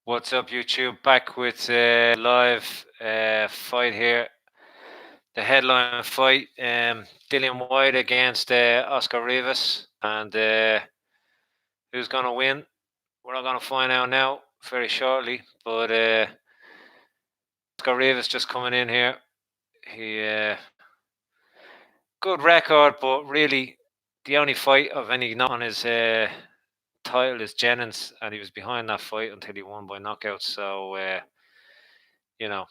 What's up, YouTube? Back with live fight here. The headline fight: Dillian Whyte against Oscar Rivas, and who's gonna win? We're not gonna find out now very shortly. But Oscar Rivas just coming in here. He good record, but really the only fight of any note on his title is Jennings, and he was behind that fight until he won by knockout. So you know,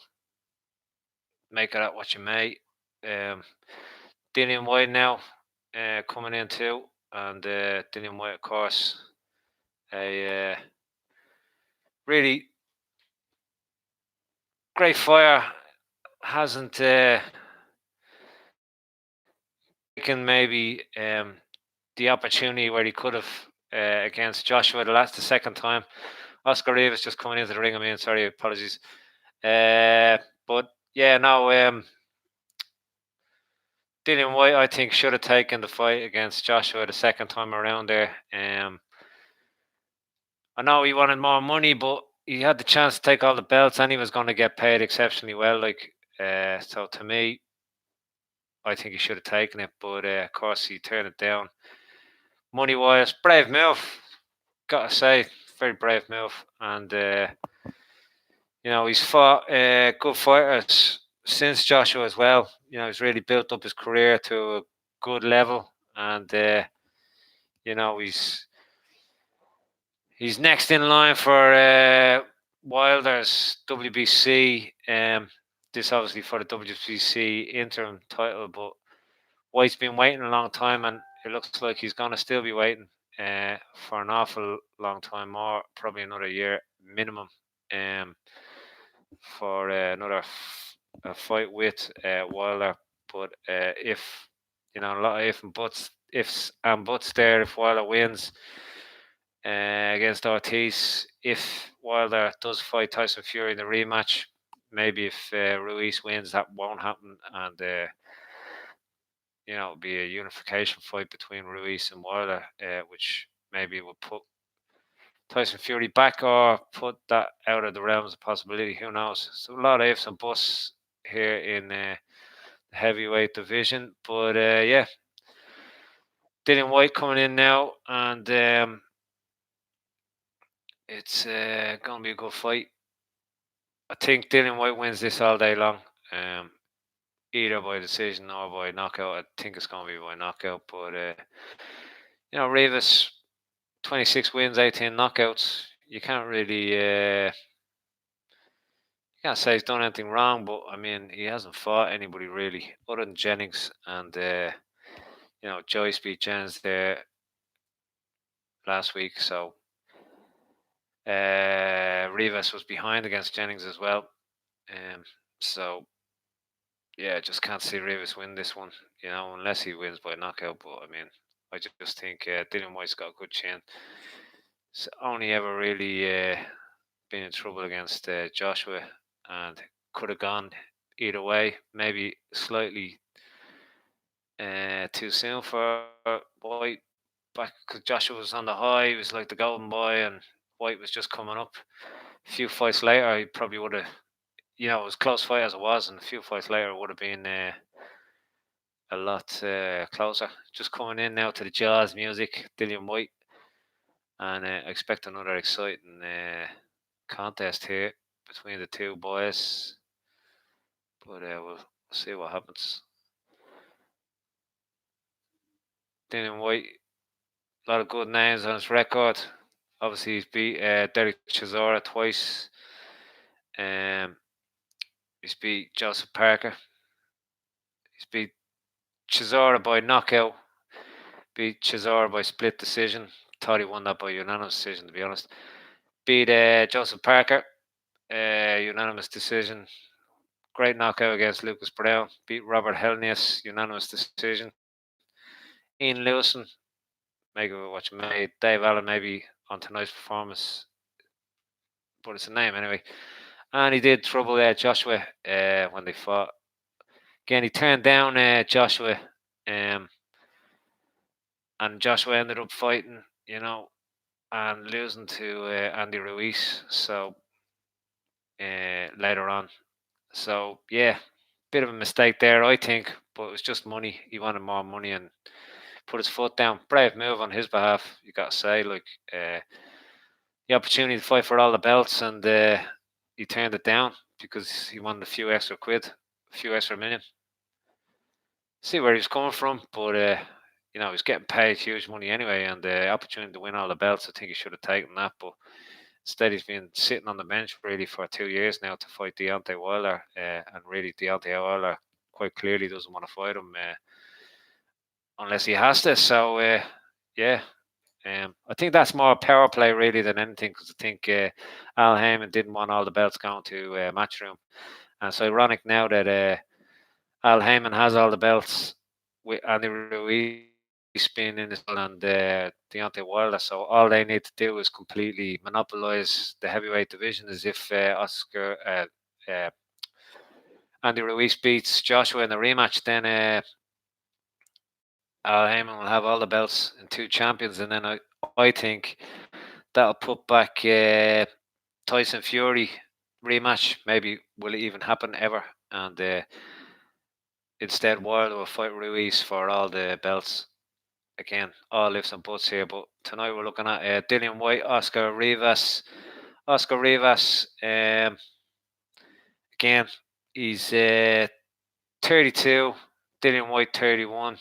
make of that what you may. Dillian Whyte now coming in too, and Dillian Whyte, of course, a really great fighter. Hasn't taken maybe the opportunity where he could have against Joshua the second time. Oscar Rivas just coming into the ring. I mean, sorry, apologies. But yeah, no. Dillian Whyte, I think, should have taken the fight against Joshua the second time around there. I know he wanted more money, but he had the chance to take all the belts and he was going to get paid exceptionally well. So to me, I think he should have taken it, but of course he turned it down. Money wise, brave move, gotta say, very brave move. And he's fought good fighters since Joshua as well. He's really built up his career to a good level, and he's next in line for Wilder's WBC. This obviously for the WBC interim title, but White's been waiting a long time, and it looks like he's going to still be waiting for an awful long time more, probably another year minimum, for another fight with Wilder. But if a lot of ifs and buts there, if Wilder wins against Ortiz, if Wilder does fight Tyson Fury in the rematch, maybe if Ruiz wins, that won't happen, and it'll be a unification fight between Ruiz and Wilder, which maybe will put Tyson Fury back or put that out of the realms of possibility. Who knows? So a lot of ifs and buts here in the heavyweight division, but yeah, Dillian Whyte coming in now, and it's going to be a good fight. I think Dillian Whyte wins this all day long, either by decision or by knockout. I think it's going to be by knockout, but Rivas, 26 wins, 18 knockouts. You can't really, you can't say he's done anything wrong, but I mean, he hasn't fought anybody really other than Jennings, and Joyce beat Jennings there last week, so Rivas was behind against Jennings as well. So yeah, I just can't see Rivas win this one, unless he wins by knockout. But I mean, I just think Dillian Whyte's got a good chin. He's only ever really been in trouble against Joshua, and could have gone either way. Maybe slightly too soon for Whyte, back because Joshua was on the high. He was like the golden boy, and Whyte was just coming up. A few fights later, he probably would have. It was a close fight as it was, and a few fights later it would have been a lot closer. Just coming in now to the jazz music, Dillian Whyte, and I expect another exciting contest here between the two boys. But we'll see what happens. Dillian Whyte, a lot of good names on his record. Obviously, he's beat Derek Chisora twice. He's beat Joseph Parker. He's beat Chisora by knockout. Beat Chisora by split decision. Thought he won that by unanimous decision, to be honest. Beat Joseph Parker, unanimous decision. Great knockout against Lucas Brown. Beat Robert Helnius, unanimous decision. Ian Lewison, make of it what you may. Dave Allen maybe on tonight's performance, but it's a name anyway. And he did trouble Joshua when they fought. Again, he turned down Joshua, and Joshua ended up fighting, and losing to Andy Ruiz. So later on. So yeah, bit of a mistake there, I think, but it was just money. He wanted more money and put his foot down. Brave move on his behalf, you got to say. Like the opportunity to fight for all the belts, and he turned it down because he wanted a few extra quid, a few extra million. See where he's coming from, but he's getting paid huge money anyway, and the opportunity to win all the belts, I think he should have taken that. But instead, he's been sitting on the bench really for 2 years now to fight Deontay Wilder, and really Deontay Wilder quite clearly doesn't want to fight him unless he has to. So yeah, I think that's more power play really than anything, because I think Al Heyman didn't want all the belts going to Matchroom, and it's ironic now that Al Heyman has all the belts with Andy Ruiz being in this and Deontay Wilder. So all they need to do is completely monopolize the heavyweight division, as if Andy Ruiz beats Joshua in the rematch, then Al Heyman will have all the belts and 2 champions, and then I think that'll put back Tyson Fury rematch. Maybe will it even happen ever? And instead, Wilder will fight Ruiz for all the belts. Again, all ifs and buts here. But tonight we're looking at Dillian Whyte, Oscar Rivas. Oscar Rivas, again, he's 32. Dillian Whyte 31.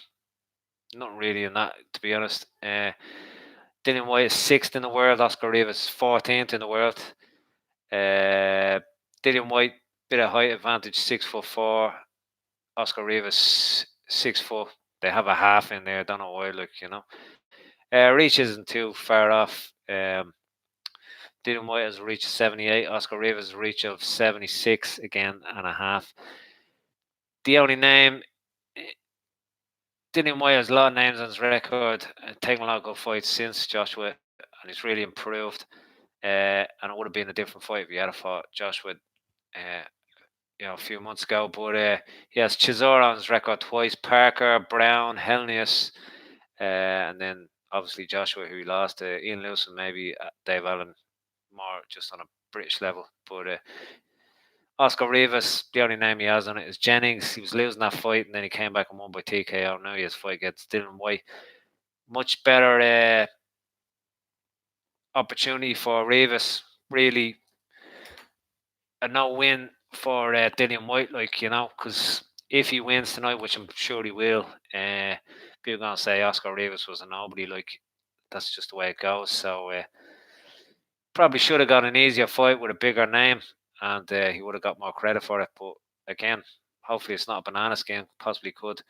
Not really in that, to be honest. Dillian Whyte is 6th in the world. Oscar Rivas is 14th in the world. Dillian Whyte, bit of height advantage, 6'4". Oscar Rivas 6 foot. They have a half in there. Don't know why, reach isn't too far off. Dillian Whyte has a reach of 78. Oscar Rivas has a reach of 76 again and a half. The only name, Dillian Whyte has a lot of names on his record, taken a lot of good fights since Joshua, and he's really improved. And it would have been a different fight if he had fought Joshua a few months ago. But he has Chisora on his record twice, Parker, Brown, Helnius, and then obviously Joshua, who he lost to, Ian Lewis, and maybe Dave Allen, more just on a British level. But Oscar Rivas, the only name he has on it is Jennings. He was losing that fight, and then he came back and won by TKO. Now he has a fight against Dillian Whyte. Much better opportunity for Rivas. Really a no-win for Dillian Whyte, because if he wins tonight, which I'm sure he will, people are gonna say Oscar Rivas was a nobody. That's just the way it goes. So probably should have got an easier fight with a bigger name, and he would have got more credit for it. But again, hopefully it's not a banana skin. Possibly could.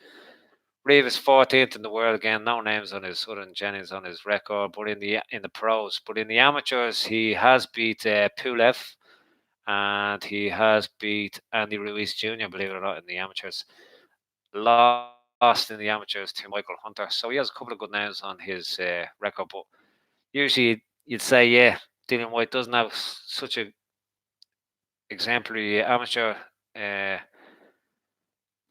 Rivas 14th in the world again. No names on his other than Jennings on his record, but in the pros. But in the amateurs, he has beat Pulev, and he has beat Andy Ruiz Jr., believe it or not, in the amateurs. Lost in the amateurs to Michael Hunter. So he has a couple of good names on his record. But usually you'd say, yeah, Dillian Whyte doesn't have such a exemplary amateur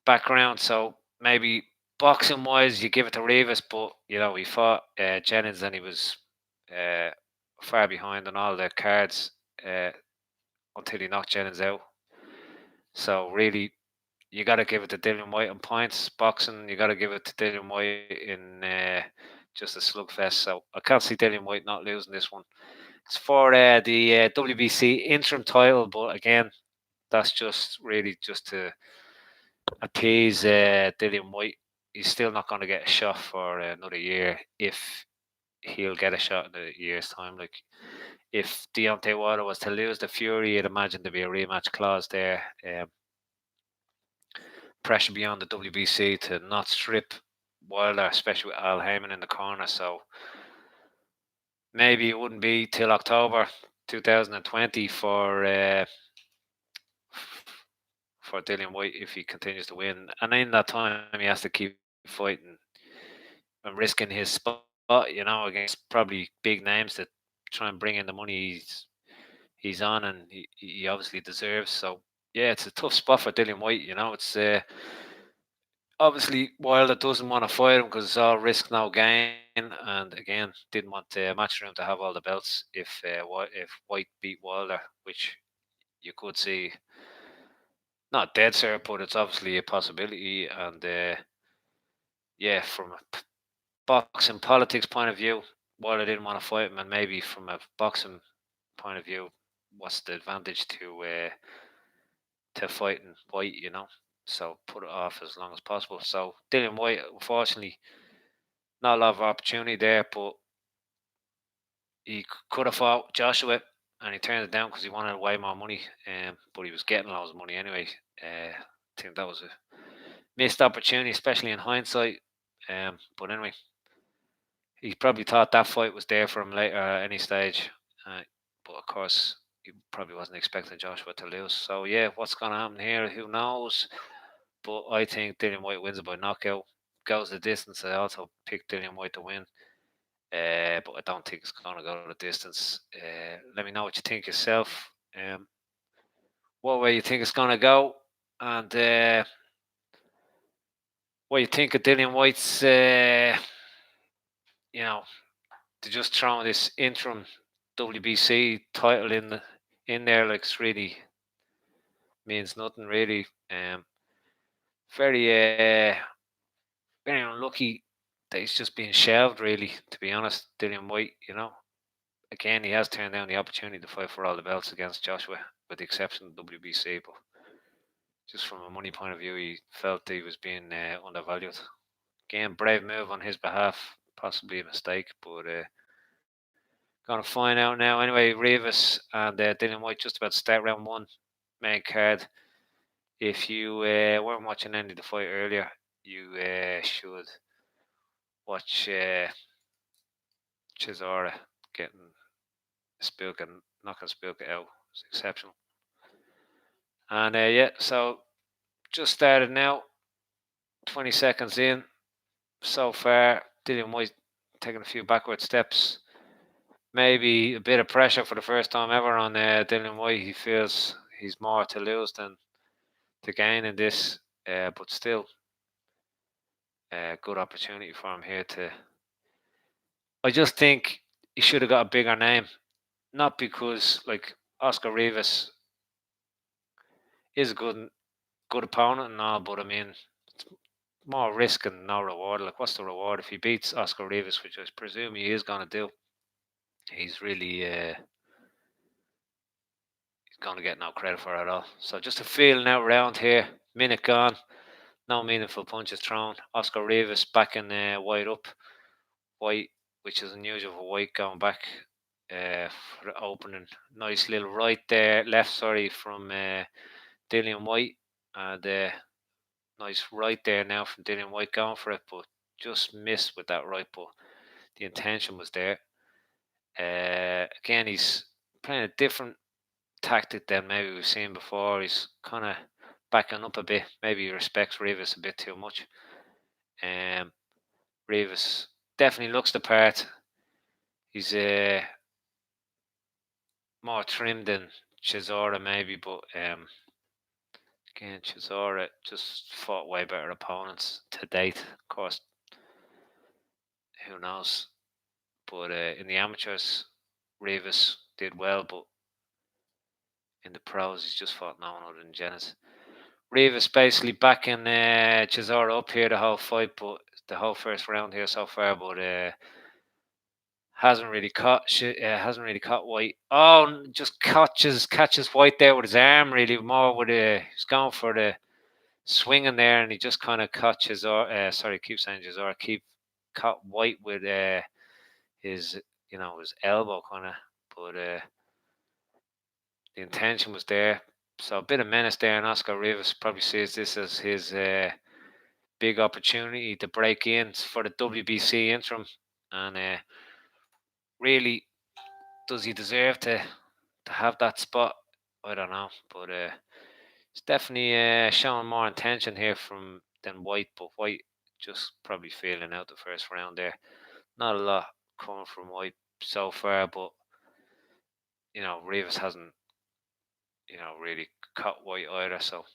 background. So maybe boxing wise, you give it to Rivas, but he fought Jennings, and he was far behind on all the cards until he knocked Jennings out. So really, you got to give it to Dillian Whyte on points. Boxing, you got to give it to Dillian Whyte in just a slugfest. So I can't see Dillian Whyte not losing this one. It's for the WBC interim title, but again, that's just really just to appease Dillian Whyte. He's still not going to get a shot for another year, if he'll get a shot in a year's time. If Deontay Wilder was to lose the Fury, I'd imagine there'd be a rematch clause there. Pressure beyond the WBC to not strip Wilder, especially with Al Heyman in the corner. So maybe it wouldn't be till October 2020 for Dillian Whyte if he continues to win. And in that time, he has to keep fighting and risking his spot, against probably big names that try and bring in the money he's on, and he obviously deserves. So yeah, it's a tough spot for Dillian Whyte. It's obviously Wilder doesn't want to fight him because it's all risk no gain, and again didn't want Matchroom to have all the belts if Whyte beat Wilder, which you could see not dead cert, but it's obviously a possibility. And yeah, from a boxing politics point of view, while I didn't want to fight him, and maybe from a boxing point of view, what's the advantage to fighting White, you know? So put it off as long as possible. So Dillian Whyte, unfortunately, not a lot of opportunity there, but he could have fought Joshua, and he turned it down because he wanted way more money. But he was getting loads of money anyway. I think that was a missed opportunity, especially in hindsight. But anyway, he probably thought that fight was there for him later at any stage. But of course, he probably wasn't expecting Joshua to lose. So yeah, what's going to happen here? Who knows? But I think Dillian Whyte wins it by knockout. Goes the distance. I also picked Dillian Whyte to win. But I don't think it's going to go the distance. Let me know what you think yourself. What way you think it's going to go, and what you think of Dillian Whyte's, you know, to just throw this interim WBC title in there, like it's really means nothing really. Very very unlucky that he's just being shelved. Really, to be honest, Dillian Whyte, you know. Again, he has turned down the opportunity to fight for all the belts against Joshua, with the exception of WBC. But just from a money point of view, he felt he was being undervalued. Again, brave move on his behalf, possibly a mistake, but gonna find out now. Anyway, Rivas and Dillian Whyte just about to start round one, main card. If you weren't watching any of the fight earlier, you should watch Chisora getting Spilka, knocking Spilka out. It's exceptional. And yeah, so just started now, 20 seconds in. So far, Dillian Whyte taking a few backward steps. Maybe a bit of pressure for the first time ever on Dillian Whyte. He feels he's more to lose than to gain in this, but still, a good opportunity for him here to. I just think he should have got a bigger name, not because like Oscar Rivas is a good opponent and all, but I mean, it's more risk and no reward. Like, what's the reward if he beats Oscar Rivas, which I presume he is going to do? He's really he's going to get no credit for it at all. So just a feeling out round here. Minute gone. No meaningful punches thrown. Oscar Rivas backing Whyte up. Whyte, which is unusual for Whyte, going back for the opening. Nice little right there, left, sorry, from Dillian Whyte. And nice right there now from Dillian Whyte going for it, but just missed with that right. But the intention was there. Again, he's playing a different tactic than maybe we've seen before. He's kind of backing up a bit. Maybe he respects Rivas a bit too much. Rivas definitely looks the part. He's more trim than Chisora maybe, but again, Chisora just fought way better opponents to date. Of course, who knows? But in the amateurs, Rivas did well, but in the pros, he's just fought no one other than Jennings. Rivas basically backing Chisora up here the whole fight, but the whole first round here so far, but hasn't really caught Whyte. Oh, just catches Whyte there with his arm. Really more with he's going for the swinging there, and he just kind of caught Chisora. Sorry, keep saying Chisora. Caught Whyte with his his elbow kind of, but the intention was there. So a bit of menace there, and Oscar Rivas probably sees this as his big opportunity to break in for the WBC interim, and really, does he deserve to have that spot? I don't know, but it's definitely showing more intention here from than Whyte, but Whyte just probably feeling out the first round there. Not a lot coming from Whyte so far, but Rivas hasn't really caught Whyte either, so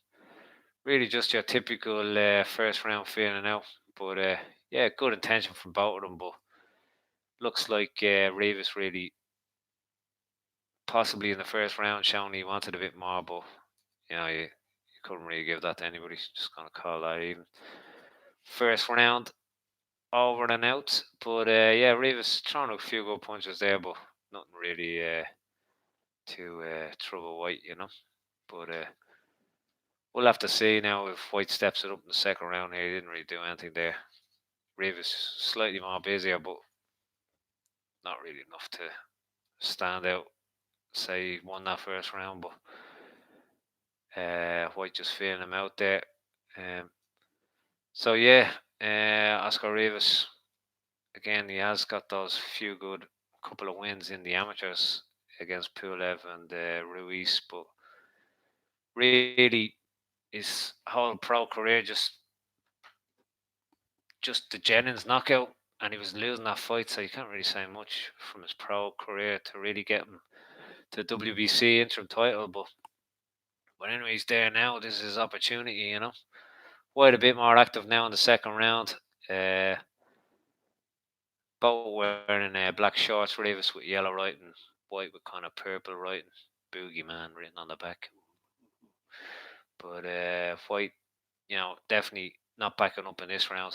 really just your typical first round feeling out. But yeah, good intention from both of them, but looks like Rivas really possibly in the first round showing he wanted a bit more, but you couldn't really give that to anybody. Just gonna call that even. First round over and out, but yeah, Rivas throwing a few good punches there, but nothing really to trouble Whyte, But we'll have to see now if Whyte steps it up in the second round here. He didn't really do anything there. Rivas slightly more busier, but not really enough to stand out. Say he won that first round, but Whyte just feeling him out there. So yeah, Oscar Rivas again. He has got those few good couple of wins in the amateurs against Pulev and Ruiz, but really his whole pro career just the Jennings knockout, and he was losing that fight, so you can't really say much from his pro career to really get him to the WBC interim title. But anyway, he's there now. This is his opportunity, Quite a bit more active now in the second round. Both wearing black shorts, Rivas with yellow writing, Whyte with kind of purple writing, Boogeyman written on the back. But Whyte, definitely not backing up in this round.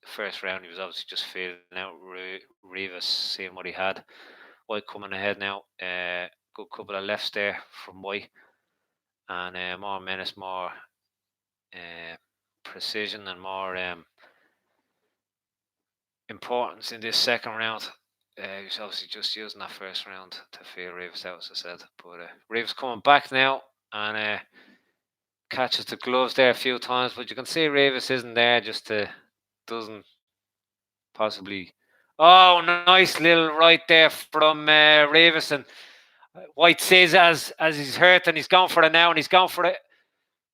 The first round, he was obviously just feeling out Rivas, seeing what he had. Whyte coming ahead now. Good couple of lefts there from Whyte. And more menace, more precision, and more importance in this second round. He was obviously just using that first round to feel Rivas out, as I said. But Rivas coming back now and catches the gloves there a few times. But you can see Rivas isn't there, just doesn't possibly. Oh, nice little right there from Rivas, and Whyte says as he's hurt and he's gone for it now, and he's gone for it.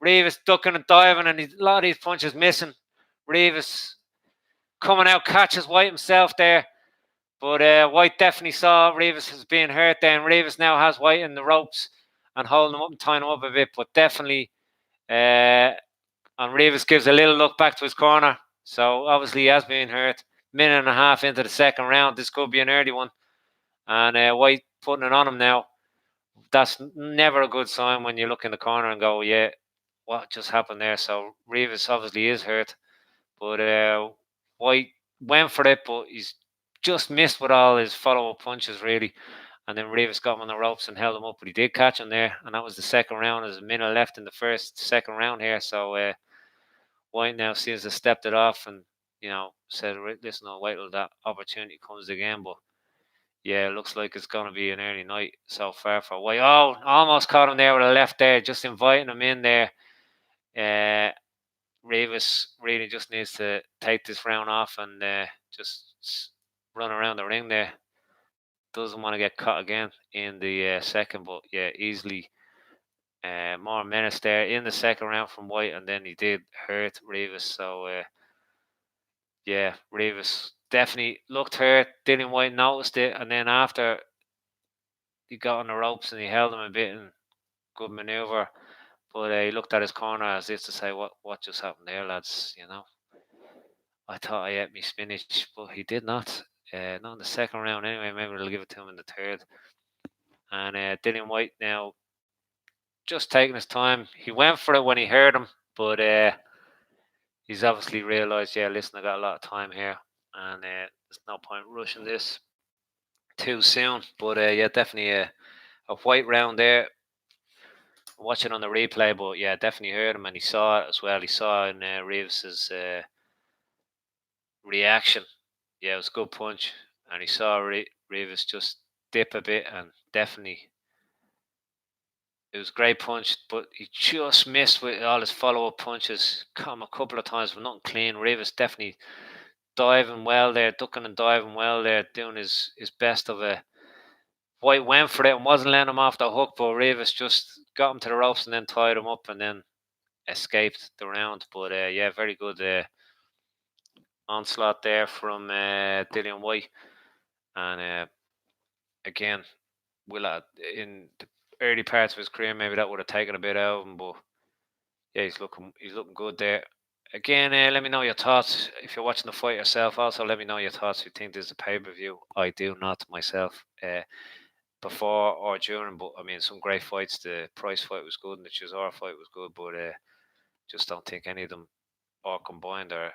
Rivas ducking and diving, and a lot of these punches missing. Rivas coming out, catches Whyte himself there. But Whyte definitely saw Rivas as being hurt there, and Rivas now has Whyte in the ropes and holding him up and tying him up a bit. But definitely, and Rivas gives a little look back to his corner. So obviously he has been hurt. Minute and a half into the second round. This could be an early one. And Whyte putting it on him now. That's never a good sign when you look in the corner and go, yeah, what just happened there? So Rivas obviously is hurt. But Whyte went for it, but he's just missed with all his follow-up punches, really. And then Rivas got him on the ropes and held him up, but he did catch him there. And that was the second round. There's a minute left in the second round here. So Whyte now seems to have stepped it off and, said, listen, I'll wait till that opportunity comes again. But yeah, it looks like it's going to be an early night so far for Whyte. Oh, almost caught him there with a left there, just inviting him in there. Rivas really just needs to take this round off and just run around the ring there. Doesn't want to get caught again in the second, but yeah, easily more menace there in the second round from Whyte, and then he did hurt Rivas. So yeah, Rivas definitely looked hurt. Dillian Whyte noticed it, and then after he got on the ropes and he held him a bit and good maneuver. But he looked at his corner as if to say, "What just happened there, lads?" I thought I ate me spinach, but he did not. Not in the second round anyway. Maybe they'll give it to him in the third. And Dillian Whyte now just taking his time. He went for it when he heard him, but he's obviously realised, yeah, listen, I got a lot of time here, and there's no point rushing this too soon. But yeah, definitely a Whyte round there. Watching on the replay, but yeah, definitely heard him and he saw it as well. He saw in Rivas's reaction. Yeah, it was a good punch, and he saw Rivas just dip a bit, and definitely it was a great punch, but he just missed with all his follow-up punches. Caught him a couple of times, but nothing clean. Rivas definitely diving well there, ducking and diving well there, doing his best of a. Whyte went for it and wasn't letting him off the hook, but Rivas just got him to the ropes and then tied him up and then escaped the round. But yeah, very good onslaught there from Dillian Whyte. And again, in the early parts of his career, maybe that would have taken a bit out of him, but yeah, he's looking good there. Again, let me know your thoughts if you're watching the fight yourself. Also, let me know your thoughts if you think this is a pay-per-view. I do not myself. before or during. But I mean, some great fights. The Price fight was good, and the Chisora fight was good. But just don't think any of them all combined are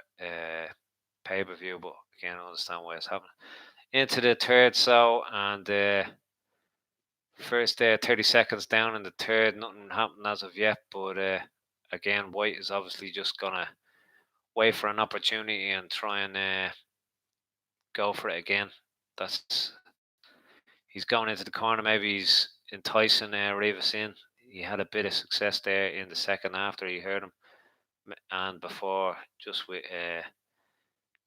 pay per view. But again, I understand why it's happening. Into the third, and first 30 seconds down in the third, nothing happened as of yet. But again, Whyte is obviously just gonna wait for an opportunity and try and go for it again. That's He's going into the corner. Maybe he's enticing Rivas in. He had a bit of success there in the second after he heard him, and before just with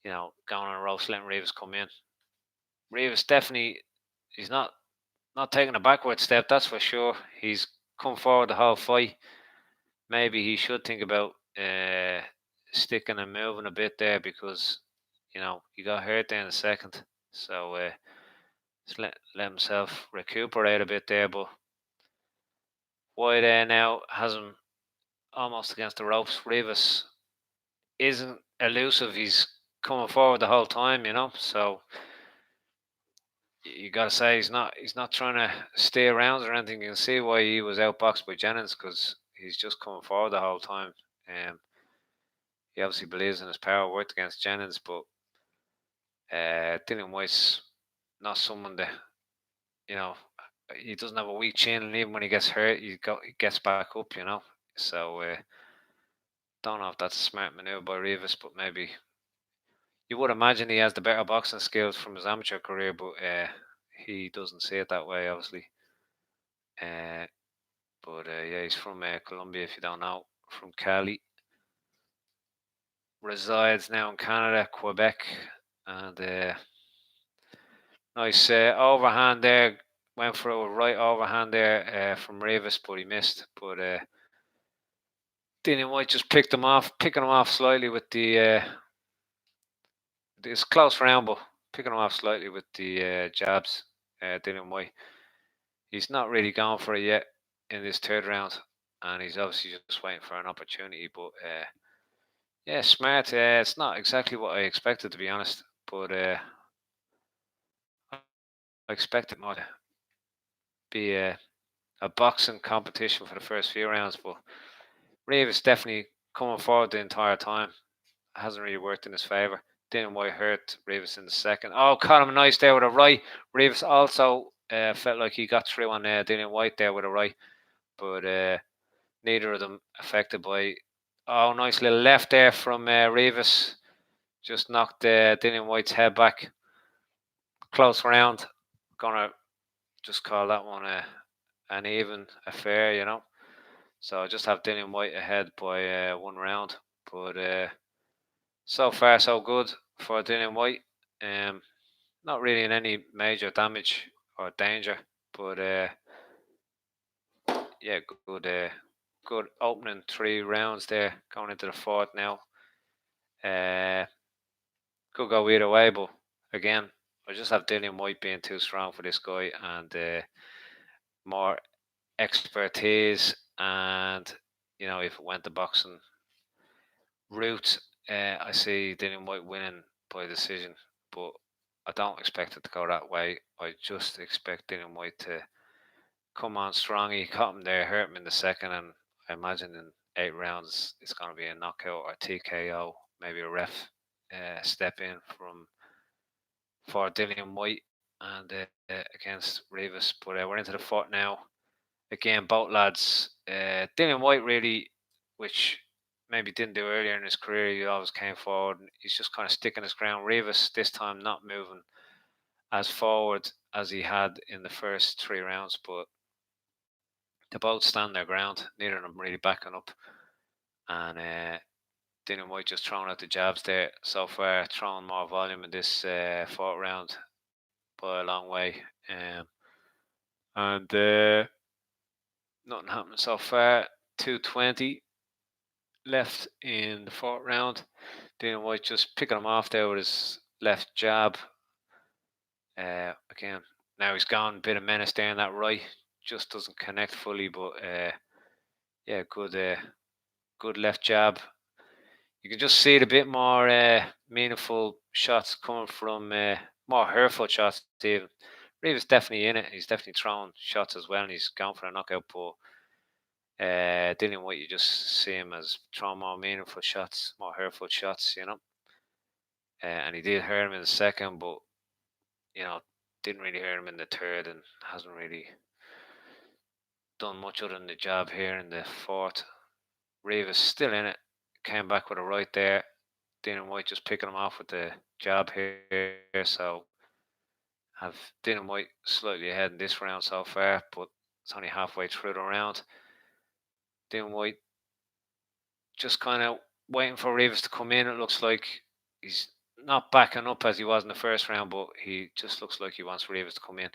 going on a roast, letting Rivas come in. Rivas definitely he's not taking a backward step. That's for sure. He's come forward the whole fight. Maybe he should think about sticking and moving a bit there because he got hurt there in the second. So just let himself recuperate a bit there. But Whyte now has him almost against the ropes. Rivas isn't elusive. He's coming forward the whole time, So you got to say he's not trying to stay around or anything. You can see why he was outboxed by Jennings because he's just coming forward the whole time. He obviously believes in his power. Worked against Jennings, but Dillian Whyte's not someone that he doesn't have a weak chin, and even when he gets hurt, he gets back up. So don't know if that's a smart maneuver by Rivas, but maybe you would imagine he has the better boxing skills from his amateur career, but he doesn't see it that way, obviously. But yeah, he's from Colombia, if you don't know, from Cali. Resides now in Canada, Quebec, and nice overhand there. Went for a right overhand there from Rivas, but he missed. But Dillian Whyte just picking him off slightly with the. It's close round, but picking him off slightly with the jabs. Dillian Whyte. He's not really going for it yet in this third round, and he's obviously just waiting for an opportunity. But yeah, smart. It's not exactly what I expected, to be honest, but I expected more to be a boxing competition for the first few rounds. But Rivas definitely coming forward the entire time. Hasn't really worked in his favour. Dillian Whyte hurt Rivas in the second. Oh, caught him nice there with a right. Rivas also felt like he got through on Dillian Whyte there with a right, but neither of them affected by. Oh, nice little left there from Rivas. Just knocked Dillian Whyte's head back. Close round. Gonna just call that one an even affair, So I just have Dillian Whyte ahead by 1 round. But so far so good for Dillian Whyte. Not really in any major damage or danger, but yeah, good opening 3 rounds there, going into the fourth now. Could go either way, but again, I just have Dillian Whyte being too strong for this guy, and more expertise, and if it went the boxing route, I see Dillian Whyte winning by decision, but I don't expect it to go that way. I just expect Dillian Whyte to come on strong. He caught him there, hurt him in the second, and I imagine in 8 rounds it's going to be a knockout or TKO, maybe a ref step in for Dillian Whyte and against Rivas. But we're into the fourth now. Again, both lads. Dillian Whyte really, which maybe didn't do earlier in his career, he always came forward. And he's just kind of sticking his ground. Rivas this time not moving as forward as he had in the first 3 rounds, but they both stand their ground. Neither of them really backing up. And Dillian Whyte just throwing out the jabs there so far, throwing more volume in this fourth round by a long way. And nothing happening so far. 2:20 left in the fourth round. Dillian Whyte just picking him off there with his left jab. Again, now he's gone. Bit of menace there in that right. Just doesn't connect fully, but yeah, good left jab. You can just see it a bit more meaningful shots coming from more hurtful shots even. Rivas definitely in it. He's definitely throwing shots as well, and he's going for a knockout. But Dillian Whyte, you just see him as throwing more meaningful shots, more hurtful shots, and he did hurt him in the second, but you know, didn't really hurt him in the third, and hasn't really done much other than the job here in the fourth. Rivas still in it, came back with a right there. Dillian Whyte just picking him off with the jab here, so have Dillian Whyte slightly ahead in this round so far, but it's only halfway through the round. Dillian Whyte just kind of waiting for Rivas to come in. It looks like he's not backing up as he was in the first round, but he just looks like he wants Rivas to come in.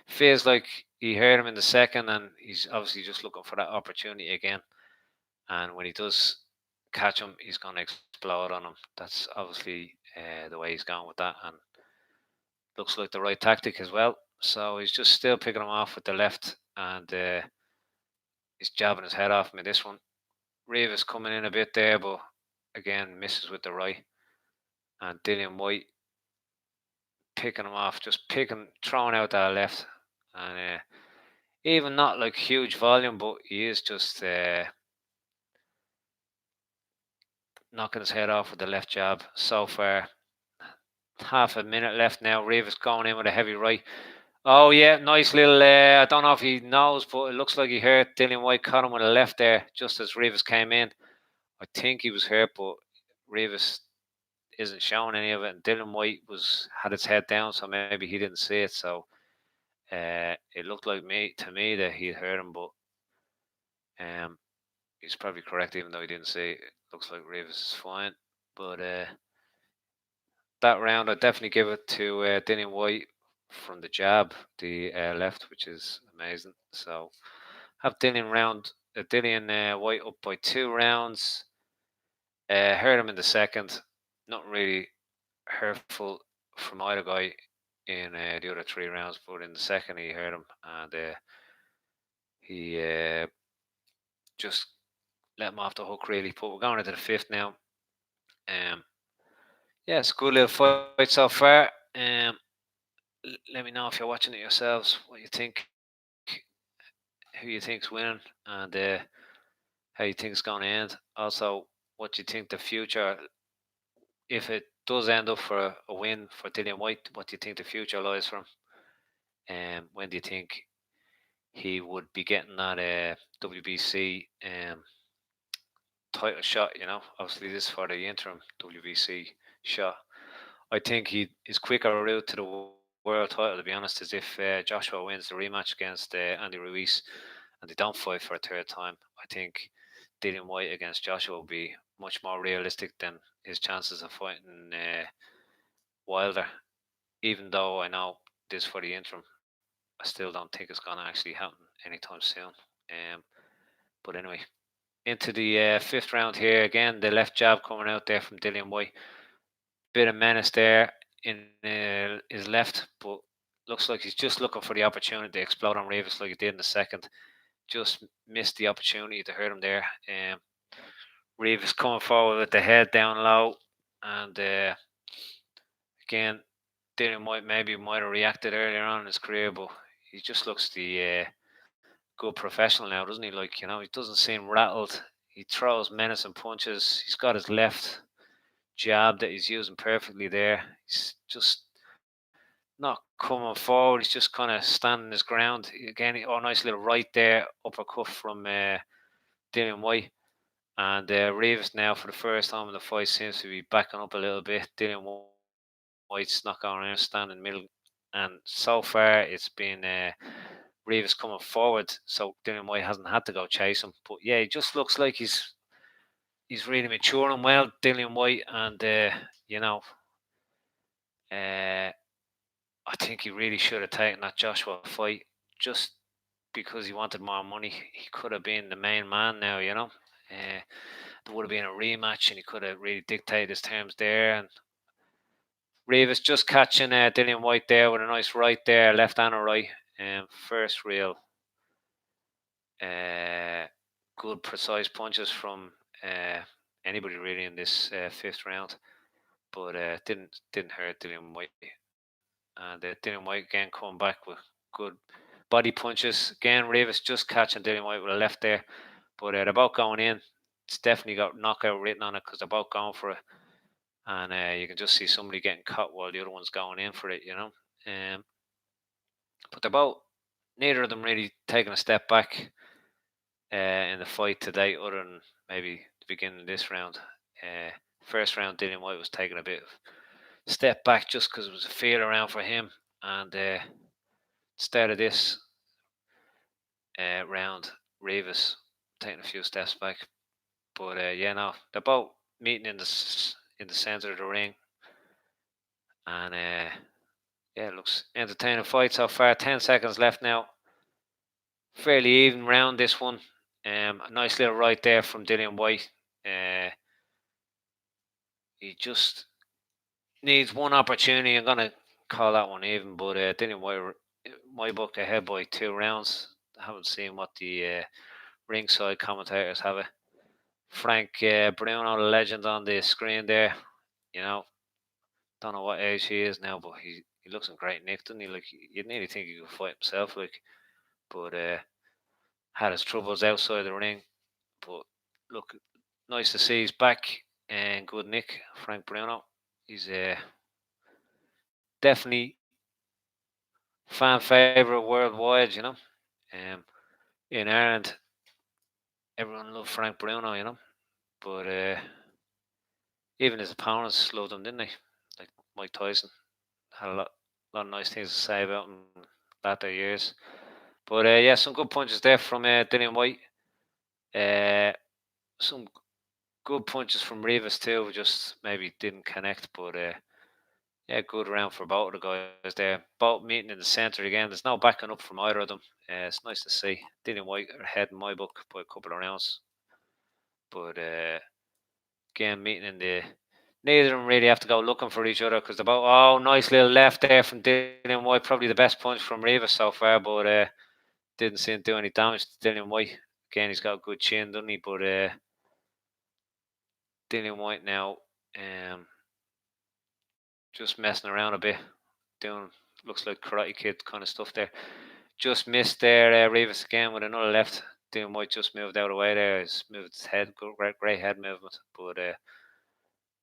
Feels like he heard him in the second, and he's obviously just looking for that opportunity again. And when he does catch him, he's going to explode on him. That's obviously the way he's going with that, and looks like the right tactic as well. So he's just still picking him off with the left, and he's jabbing his head off him in this one. Rivas coming in a bit there, but again misses with the right. And Dillian Whyte picking him off, just throwing out that left. And even not like huge volume, but he is just knocking his head off with the left jab so far. Half a minute left now. Rivas going in with a heavy right. Oh yeah, nice little. I don't know if he knows, but it looks like he hurt Dillian Whyte. Caught him with a left there, just as Rivas came in. I think he was hurt, but Rivas isn't showing any of it. And Dillian Whyte had his head down, so maybe he didn't see it. So it looked like to me that he'd hurt him, but um, he's probably correct, even though he didn't see it. It looks like Rivas is fine, but that round I definitely give it to Dillian Whyte from the jab, the left, which is amazing. So have Dillian Whyte up by 2 rounds. Hurt him in the second. Not really hurtful from either guy in the other 3 rounds, but in the second he hurt him, and he just let him off the hook really. But we're going into the fifth now. Um, yeah, it's a good little fight so far. Let me know if you're watching it yourselves. What you think? Who you think's winning, and how you think it's going to end. Also, what you think the future, if it does end up for a win for Dillian Whyte, what do you think the future lies from? When do you think he would be getting that WBC title shot? Obviously this is for the interim WBC shot. I think he is quicker route to the world title, to be honest, is if Joshua wins the rematch against Andy Ruiz and they don't fight for a third time. I think Dillian Whyte against Joshua will be much more realistic than his chances of fighting Wilder. Even though I know this for the interim, I still don't think it's going to actually happen anytime soon. But anyway, into the fifth round here again. The left jab coming out there from Dillian Whyte. Bit of menace there in his left, but looks like he's just looking for the opportunity to explode on Rivas like he did in the second. Just missed the opportunity to hurt him there. Rivas coming forward with the head down low, and again, Dillian Whyte maybe might have reacted earlier on in his career, but he just looks the good professional now, doesn't he? Like, he doesn't seem rattled. He throws menacing punches. He's got his left jab that he's using perfectly there. He's just not coming forward. He's just kind of standing his ground. Again, nice little right there, uppercut from Dillian Whyte. And Rivas now, for the first time in the fight, seems to be backing up a little bit. Dillian Whyte's not going around, standing in the middle. And so far, it's been Rivas coming forward, so Dillian Whyte hasn't had to go chase him. But yeah, he just looks like he's really maturing well, Dillian Whyte, and I think he really should have taken that Joshua fight just because he wanted more money. He could have been the main man now, there would have been a rematch, and he could have really dictated his terms there. And Rivas just catching Dillian Whyte there with a nice right there, left and a right. First real good precise punches from anybody really in this fifth round, but didn't hurt Dillian Whyte. and Dillian Whyte again coming back with good body punches. Again, Rivas just catching Dillian Whyte with a left there, but they're both going in. It's definitely got knockout written on it because they're both going for it, and you can just see somebody getting cut while the other one's going in for it, but they're both, neither of them really taking a step back in the fight today, other than maybe the beginning of this round. Uh, First round, Dillian Whyte was taking a bit of step back just because it was a feel around for him, and start of this round, Rivas taking a few steps back. But yeah, no, they're both meeting in the center of the ring, and yeah, it looks entertaining fight so far. 10 seconds left now. Fairly even round this one. A nice little right there from Dillian Whyte. He just needs one opportunity. I'm gonna call that one even, but Dillian Whyte, my book, ahead by 2 rounds. I haven't seen what the ringside commentators have it. Frank Bruno, the legend, on the screen there. You know, don't know what age he is now, but he looks in great nick, doesn't he? Like, you'd nearly think he could fight himself, like, but had his troubles outside the ring. But look, nice to see he's back and good nick, Frank Bruno. He's definitely fan favorite worldwide. Um, in Ireland, everyone loved Frank Bruno. But even his opponents loved him, didn't they? Like Mike Tyson had a lot of nice things to say about him latter years. But yeah, some good punches there from Dillian Whyte. Some good punches from Rivas too, just maybe didn't connect. But yeah, good round for both of the guys there. Both meeting in the centre again. There's no backing up from either of them. It's nice to see. Dillian Whyte are ahead in my book by a couple of rounds. But again, meeting in the. Neither of them really have to go looking for each other because they're both. Oh, nice little left there from Dillian Whyte. Probably the best punch from Rivas so far, but didn't seem to do any damage to Dillian Whyte. Again, he's got a good chin, doesn't he? But Dillian Whyte now just messing around a bit, doing looks like Karate Kid kind of stuff there. Just missed there, Rivas again with another left. Dillian Whyte just moved out of the way there. He's moved his head, great head movement, but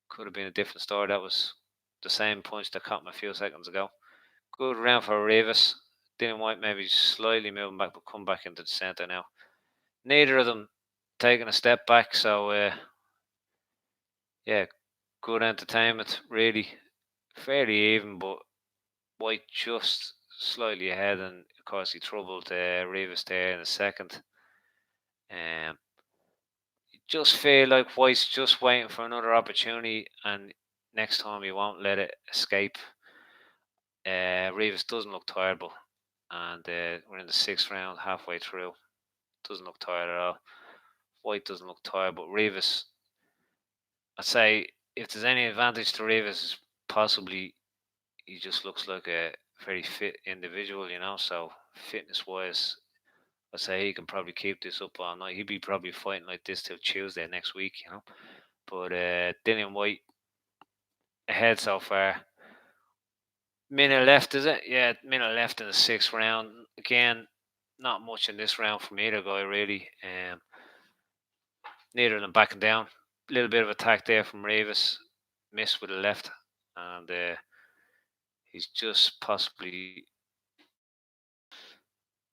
could have been a different story. That was the same punch that caught him a few seconds ago. Good round for Rivas. Dillian Whyte maybe slightly moving back, but come back into the centre now. Neither of them taking a step back, so yeah, good entertainment. Really, fairly even, but Whyte just slightly ahead, and of course he troubled Rivas there in a second. You just feel like Whyte's just waiting for another opportunity, and next time he won't let it escape. Rivas doesn't look tired, and we're in the 6th round, halfway through. Doesn't look tired at all. Whyte doesn't look tired, but Rivas, I'd say if there's any advantage to Rivas, possibly he just looks like a very fit individual, so fitness wise, I'd say he can probably keep this up all night. He'd be probably fighting like this till Tuesday next week. But Dillian Whyte ahead so far. Minute left, is it? Yeah, minute left in the 6th round. Again, not much in this round from either guy, really. Neither of them backing down. A little bit of attack there from Rivas. Missed with the left. And he's just possibly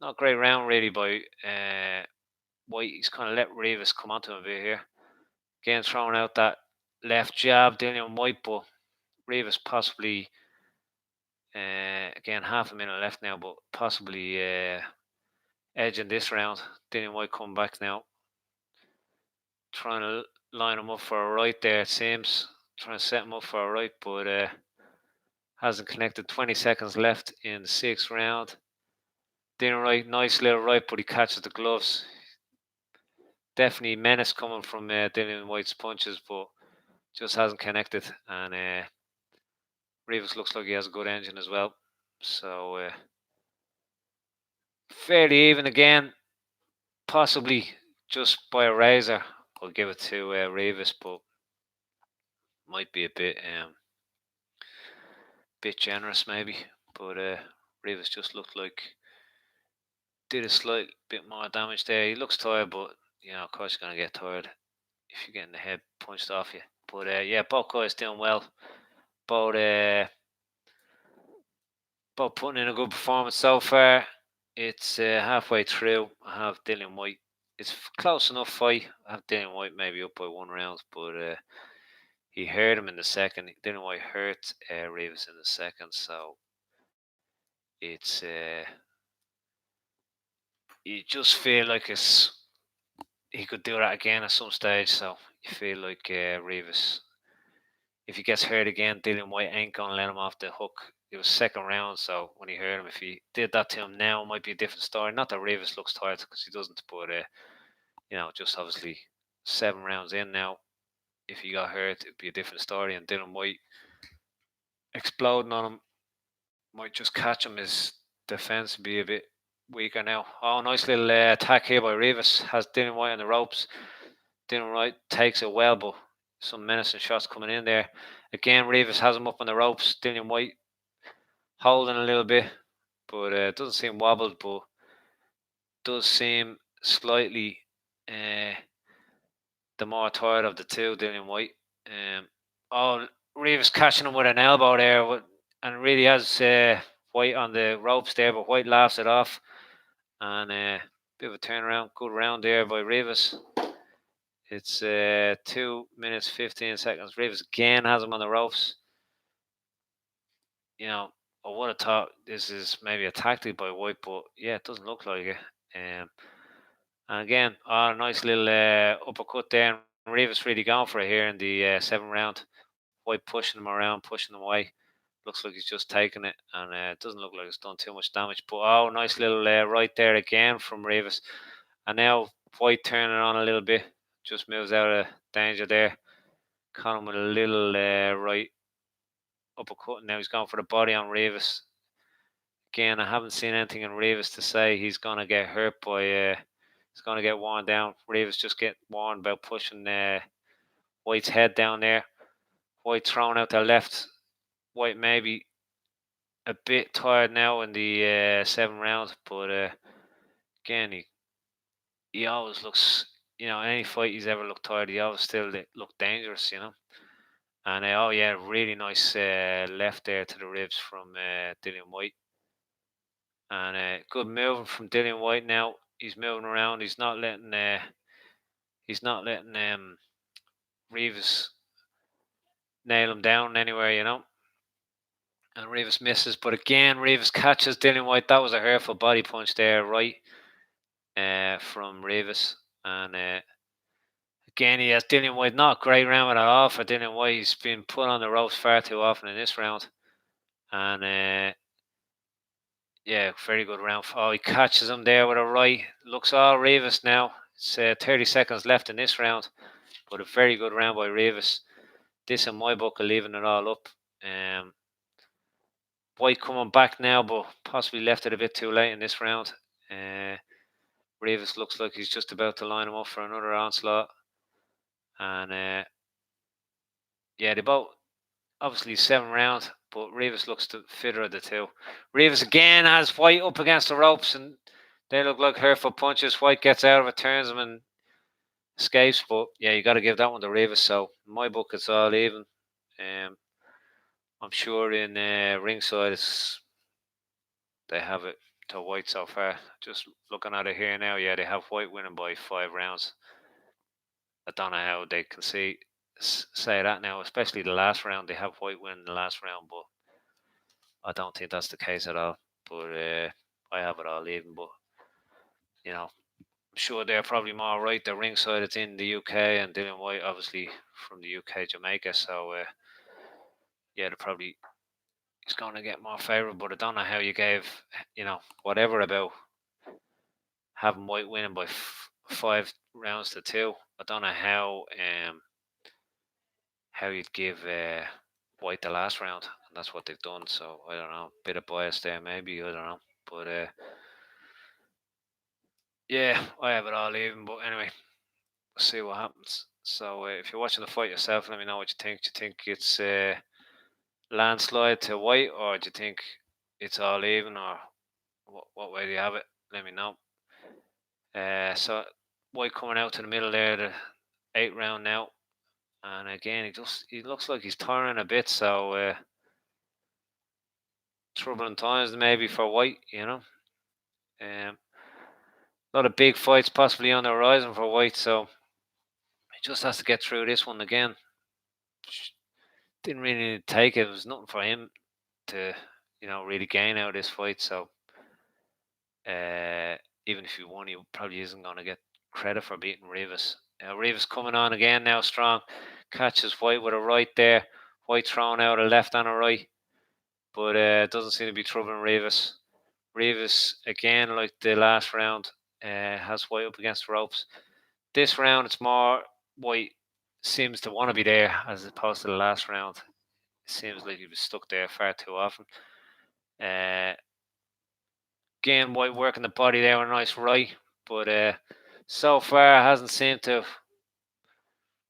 not a great round, really, by Whyte. He's kind of let Rivas come onto him a bit here. Again, throwing out that left jab, Dillian Whyte, but Rivas possibly, again, half a minute left now, but possibly edging this round. Dillian Whyte come back now. Trying to line him up for a right there, it seems. Trying to set him up for a right, but hasn't connected. 20 seconds left in the 6th round. Dillian Whyte, nice little right, but he catches the gloves. Definitely menace coming from Dillian Whyte's punches, but just hasn't connected. And Rivas looks like he has a good engine as well. So fairly even again. Possibly just by a razor. I'll give it to Rivas, but might be a bit generous maybe. but Rivas just looked like did a slight bit more damage there. He looks tired, but of course you're gonna get tired if you're getting the head punched off you. But yeah, both guys doing well. Both both putting in a good performance so far. It's halfway through. I have Dillian Whyte. It's close enough fight. I have Dillian Whyte maybe up by 1 round, but he hurt him in the second. Dillian Whyte hurt Rivas in the second, so it's you just feel like he could do that again at some stage. So you feel like Rivas, if he gets hurt again, Dillian Whyte ain't gonna let him off the hook. It was second round, so when he hurt him, if he did that to him now, it might be a different story. Not that Rivas looks tired because he doesn't, but just obviously 7 rounds in now. If he got hurt, it'd be a different story. And Dillian Whyte exploding on him might just catch him. His defense would be a bit weaker now. Oh, nice little attack here by Rivas. Has Dillian Whyte on the ropes. Dillian Whyte takes it well, but some menacing shots coming in there. Again, Rivas has him up on the ropes. Dillian Whyte holding a little bit, but it doesn't seem wobbled, but does seem slightly the more tired of the two, Dillian Whyte. Rivas catching him with an elbow there, and really has Whyte on the ropes there, but Whyte laughs it off. And bit of a turnaround, good round there by Rivas. It's 2 minutes 15 seconds. Rivas again has him on the ropes. I would have thought this is maybe a tactic by Whyte, but yeah, it doesn't look like it. And again, a nice little uppercut there. And Rivas really going for it here in the 7th round. Whyte pushing him around, pushing him away. Looks like he's just taking it, and it doesn't look like it's done too much damage. But nice little right there again from Rivas. And now Whyte turning on a little bit, just moves out of danger there. Caught him with a little right uppercut. Now he's going for the body on Rivas. Again, I haven't seen anything in Rivas to say he's going to get hurt by. He's going to get worn down. Rivas just get warned about pushing Whyte's head down there. Whyte thrown out to left. Whyte maybe a bit tired now in the 7th round, but again, he always looks, any fight he's ever looked tired, he always still look dangerous, And really nice left there to the ribs from Dillian Whyte, and good moving from Dillian Whyte. Now he's moving around. He's not letting Rivas nail him down anywhere, And Rivas misses, but again, Rivas catches Dillian Whyte. That was a hurtful body punch there, right, from Rivas. And again, he has Dillian Whyte. Not a great round at all for Dillian Whyte. He's been put on the ropes far too often in this round. And very good round. Oh, he catches him there with a right. Looks all Rivas now. It's 30 seconds left in this round, but a very good round by Rivas. This in my book are leaving it all up. Whyte coming back now, but possibly left it a bit too late in this round. Rivas looks like he's just about to line him up for another onslaught. And they both obviously 7th round, but Rivas looks the fitter of the two. Rivas again has Whyte up against the ropes, and they look like hurtful punches. Whyte gets out of it, turns him, and escapes. But yeah, you got to give that one to Rivas. So in my book, it's all even. I'm sure in ringside they have it to Whyte so far. Just looking at it here now, they have Whyte winning by 5 rounds. I don't know how they can say that now, especially the last round. They have Whyte winning the last round, but I don't think that's the case at all. But I have it all even. But I'm sure they're probably more right. The ringside, it's in the UK, and Dillian Whyte obviously from the UK, Jamaica. So they're probably. He's going to get more favourable, but I don't know how you gave, whatever about having Whyte winning by 5 rounds to 2. I don't know how you'd give Whyte the last round, and that's what they've done. So I don't know, bit of bias there, maybe, I don't know, but I have it all even. But anyway, we'll see what happens. So if you're watching the fight yourself, let me know what you think. Do you think it's landslide to Whyte, or do you think it's all even, or what way do you have it? Let me know. So White coming out to the middle there, the 8th round now, and again he looks like he's tiring a bit. So troubling times maybe for White, a lot of big fights possibly on the horizon for White, so he just has to get through this one again. Didn't really need to take it. It was nothing for him to, really gain out of this fight. So even if he won, he probably isn't going to get credit for beating Rivas. Rivas coming on again now, strong. Catches White with a right there. White throwing out a left and a right, but doesn't seem to be troubling Rivas. Rivas again, like the last round, has White up against the ropes. This round, it's more White seems to want to be there as opposed to the last round. It seems like he was stuck there far too often. Again, White working the body there with a nice right, but so far hasn't seemed to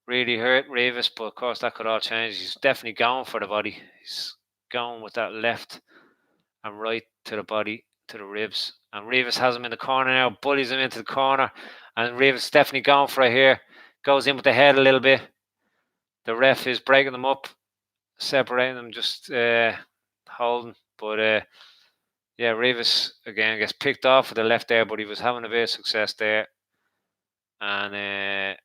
really hurt Rivas. But of course, that could all change. He's definitely going for the body. He's going with that left and right to the body, to the ribs. And Rivas has him in the corner now, bullies him into the corner. And Rivas definitely going for it here. Goes in with the head a little bit. The ref is breaking them up, separating them, just holding. But yeah, Rivas again gets picked off with the left there, but he was having a bit of success there. And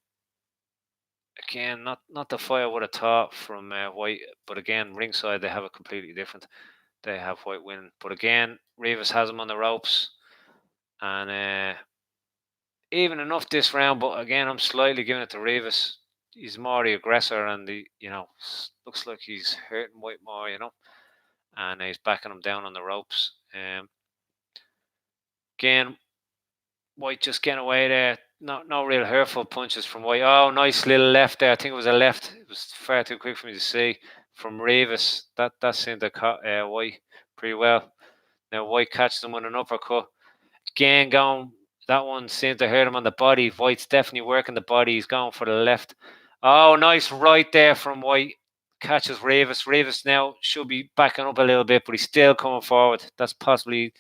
again, not the fight I would have thought from White, but again, ringside they have it completely different. They have White winning, but again, Rivas has him on the ropes, and even enough this round. But again, I'm slightly giving it to Rivas. He's more the aggressor, and looks like he's hurting White more, and he's backing him down on the ropes. Again, White just getting away there. No real hurtful punches from White. Oh, nice little left there. I think it was a left. It was far too quick for me to see from Rivas. That seemed to cut White pretty well. Now White catches him with an uppercut. Again, going. That one seemed to hurt him on the body. White's definitely working the body. He's going for the left. Oh, nice right there from White. Catches Rivas. Rivas now should be backing up a little bit, but he's still coming forward. That's possibly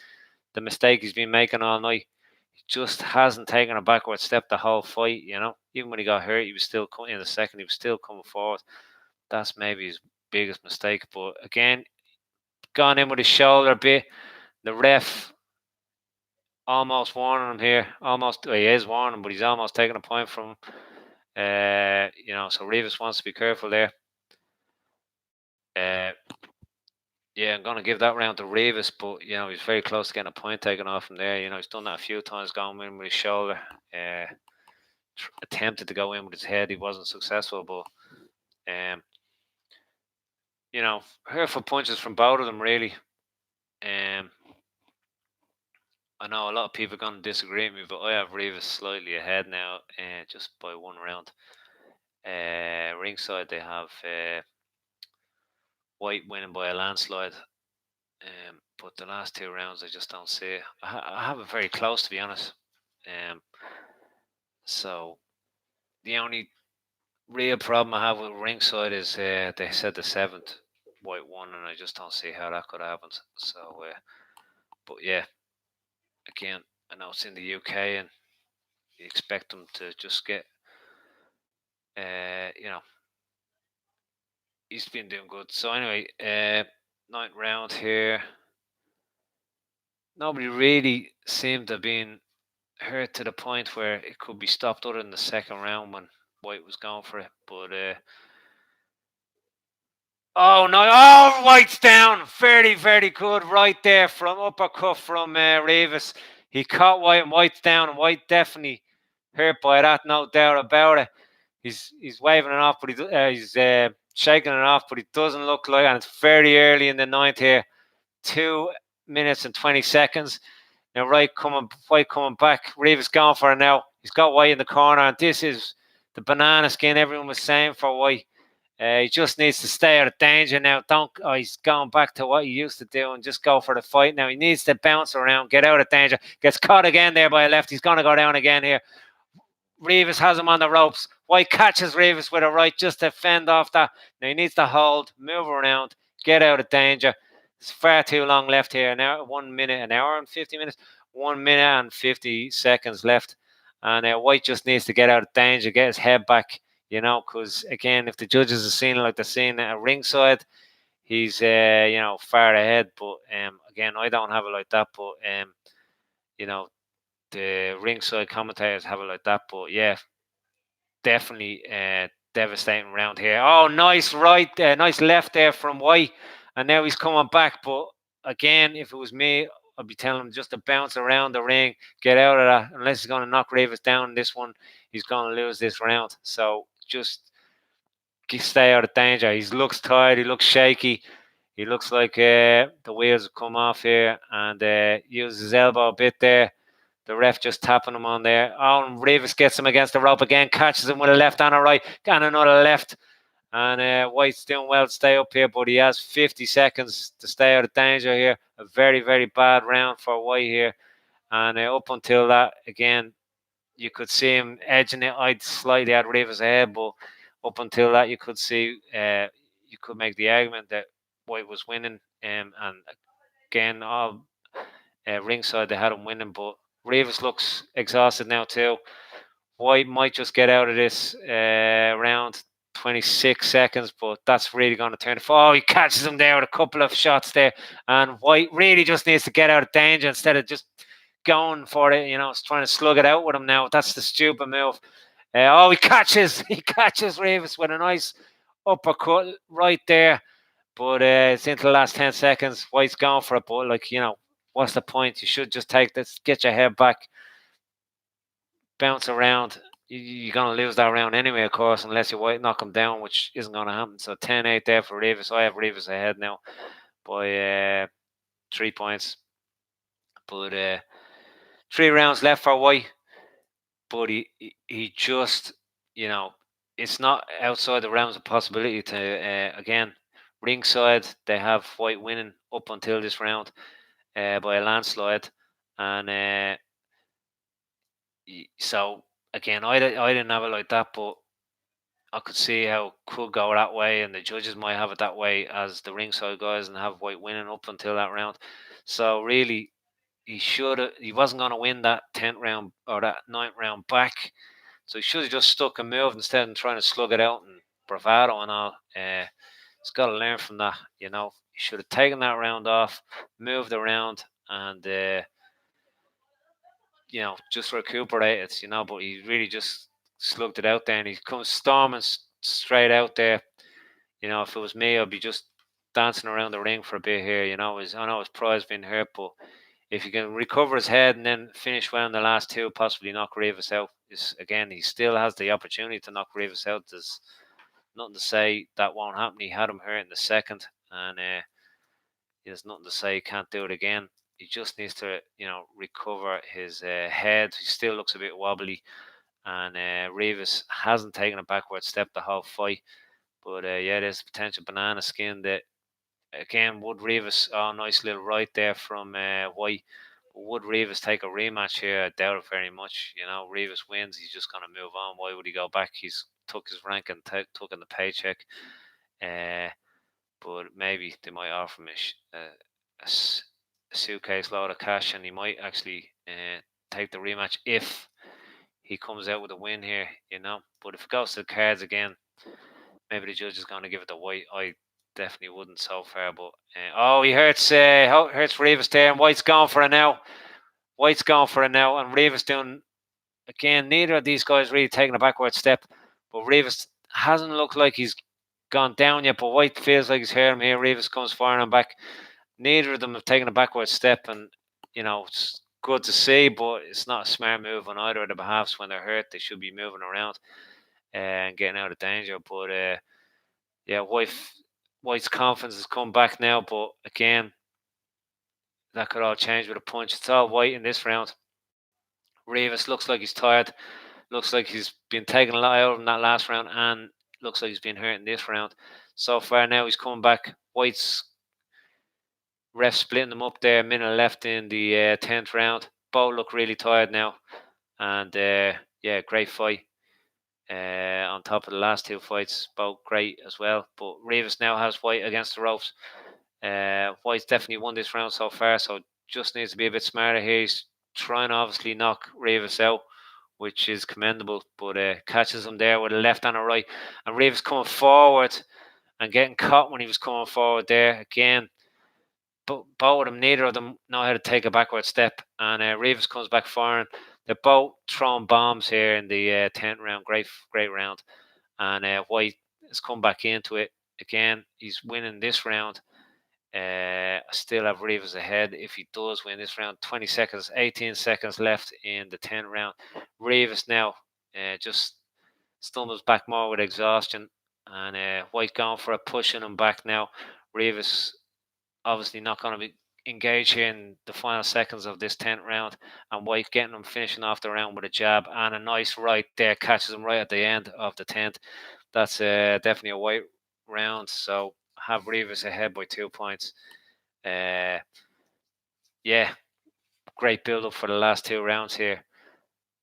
the mistake he's been making all night. He just hasn't taken a backward step the whole fight, Even when he got hurt, he was still coming in the second. He was still coming forward. That's maybe his biggest mistake. But again, gone in with his shoulder a bit. The ref almost warning him here. He is warning, but he's almost taking a point from him. So Rivas wants to be careful there. Yeah, I'm going to give that round to Rivas, but he's very close to getting a point taken off him there. He's done that a few times, going in with his shoulder. Attempted to go in with his head, he wasn't successful, but hurtful punches from both of them, really. I know a lot of people are going to disagree with me, but I have Rivas slightly ahead now, just by one round. Ringside, they have White winning by a landslide. But the last two rounds, I just don't see it. I have it very close, to be honest. So the only real problem I have with ringside is they said the 7th White won, and I just don't see how that could happen. So, but yeah, again, I know it's in the UK, and you expect them to just get, he's been doing good. So anyway, 9th round here. Nobody really seemed to have been hurt to the point where it could be stopped other than the second round when White was going for it. But oh no! Oh, White's down. Very, very good right there from uppercut from Rivas. He caught White, and White's down, and White definitely hurt by that, no doubt about it. He's waving it off, but he's shaking it off, but it doesn't look like, and it's very early in the 9th here. 2 minutes and 20 seconds. Now White coming back. Rivas going for it now. He's got White in the corner, and this is the banana skin everyone was saying for White. He just needs to stay out of danger now. He's going back to what he used to do and just go for the fight now. He needs to bounce around, get out of danger. Gets caught again there by a left. He's going to go down again here. Rivas has him on the ropes. White catches Rivas with a right just to fend off that. Now he needs to hold, move around, get out of danger. It's far too long left here. Now 1 minute, an hour and 50 minutes, 1 minute and 50 seconds left. And Whyte just needs to get out of danger, get his head back, because again, if the judges are seeing it like they're seeing it at ringside, he's far ahead. But again, I don't have it like that. But you know, the ringside commentators have it like that. But yeah, definitely devastating round here. Oh, nice right, nice left there from Whyte, and now he's coming back. But again, if it was me, I'd be telling him just to bounce around the ring, get out of that. Unless he's going to knock Rivas down this one, he's going to lose this round. So just stay out of danger. He looks tired. He looks shaky. He looks like the wheels have come off here, and uses his elbow a bit there. The ref just tapping him on there. Oh, and Rivas gets him against the rope again, catches him with a left and a right, and another left. And Whyte's doing well to stay up here, but he has 50 seconds to stay out of danger here. A very, very bad round for Whyte here. And up until that, again, you could see him edging it. I'd slightly had Rivas ahead, but up until that, you could see, you could make the argument that Whyte was winning. And again, all ringside, they had him winning, but Rivas looks exhausted now too. Whyte might just get out of this round. 26 seconds, but that's really going to turn it. Oh, he catches him there with a couple of shots there, and Whyte really just needs to get out of danger instead of just going for it. It's trying to slug it out with him now. That's the stupid move. He catches Rivas with a nice uppercut right there, but it's into the last 10 seconds. Whyte's going for it, but what's the point? You should just take this, get your head back, bounce around. You're going to lose that round anyway, of course, unless you knock him down, which isn't going to happen. So 10-8 there for Rivas. I have Rivas ahead now by 3 points. But 3 rounds left for Whyte. But he just, it's not outside the realms of possibility to, again, ringside, they have Whyte winning up until this round by a landslide. And so again, I didn't have it like that, but I could see how it could go that way, and the judges might have it that way as the ringside guys and have Whyte winning up until that round. So really, he wasn't going to win that 10th round or that 9th round back. So he should have just stuck and moved instead of trying to slug it out and bravado and all. He's got to learn from that. He should have taken that round off, moved around, and just recuperated, but he really just slugged it out there, and he comes storming straight out there. If it was me, I'd be just dancing around the ring for a bit here. I know his pride's been hurt, but if he can recover his head and then finish well in the last 2, possibly knock Rivas out, again, he still has the opportunity to knock Rivas out. There's nothing to say that won't happen. He had him hurt in the second, and there's nothing to say he can't do it again. He just needs to, recover his head. He still looks a bit wobbly, and Rivas hasn't taken a backward step the whole fight. But there's a potential banana skin that, again, would Rivas, nice little right there from Whyte. Would Rivas take a rematch here? I doubt it very much. Rivas wins, he's just going to move on. Why would he go back? He's took his rank and took in the paycheck. But maybe they might offer him a suitcase load of cash, and he might actually take the rematch if he comes out with a win here, But if it goes to the cards again, maybe the judge is going to give it to Whyte. I definitely wouldn't so far, but he hurts Rivas there, and Whyte's gone for it now. And Rivas doing, again, neither of these guys really taking a backward step, but Rivas hasn't looked like he's gone down yet, but Whyte feels like he's hurt him here. Rivas comes firing him back. Neither of them have taken a backward step, and it's good to see, but it's not a smart move on either of the behalves. When they're hurt, they should be moving around and getting out of danger. But Whyte's confidence has come back now, but again, that could all change with a punch. It's all Whyte in this round. Rivas looks like he's tired. Looks like he's been taking a lot out of him that last round, and looks like he's been hurt in this round. So far now, he's coming back. Whyte's ref splitting them up there. A minute left in the 10th round. Both look really tired now, and great fight. On top of the last 2 fights, both great as well. But Rivas now has Whyte against the ropes. White's definitely won this round so far, so just needs to be a bit smarter here. He's trying to obviously knock Rivas out, which is commendable, but catches him there with a left and a right. And Rivas coming forward and getting caught when he was coming forward there. Again, both of them, neither of them know how to take a backward step. And Rivas comes back firing. They're both throwing bombs here in the 10th round. Great round. And White has come back into it again. He's winning this round. I still have Rivas ahead if he does win this round. 20 seconds, 18 seconds left in the 10th round. Rivas now just stumbles back more with exhaustion. And White going for a pushing him back now. Rivas obviously not going to be engaged here in the final seconds of this 10th round. And White getting him finishing off the round with a jab and a nice right there. Catches him right at the end of the 10th. That's definitely a White round. So have Rivas ahead by 2 points. Yeah, great build up for the last 2 rounds here.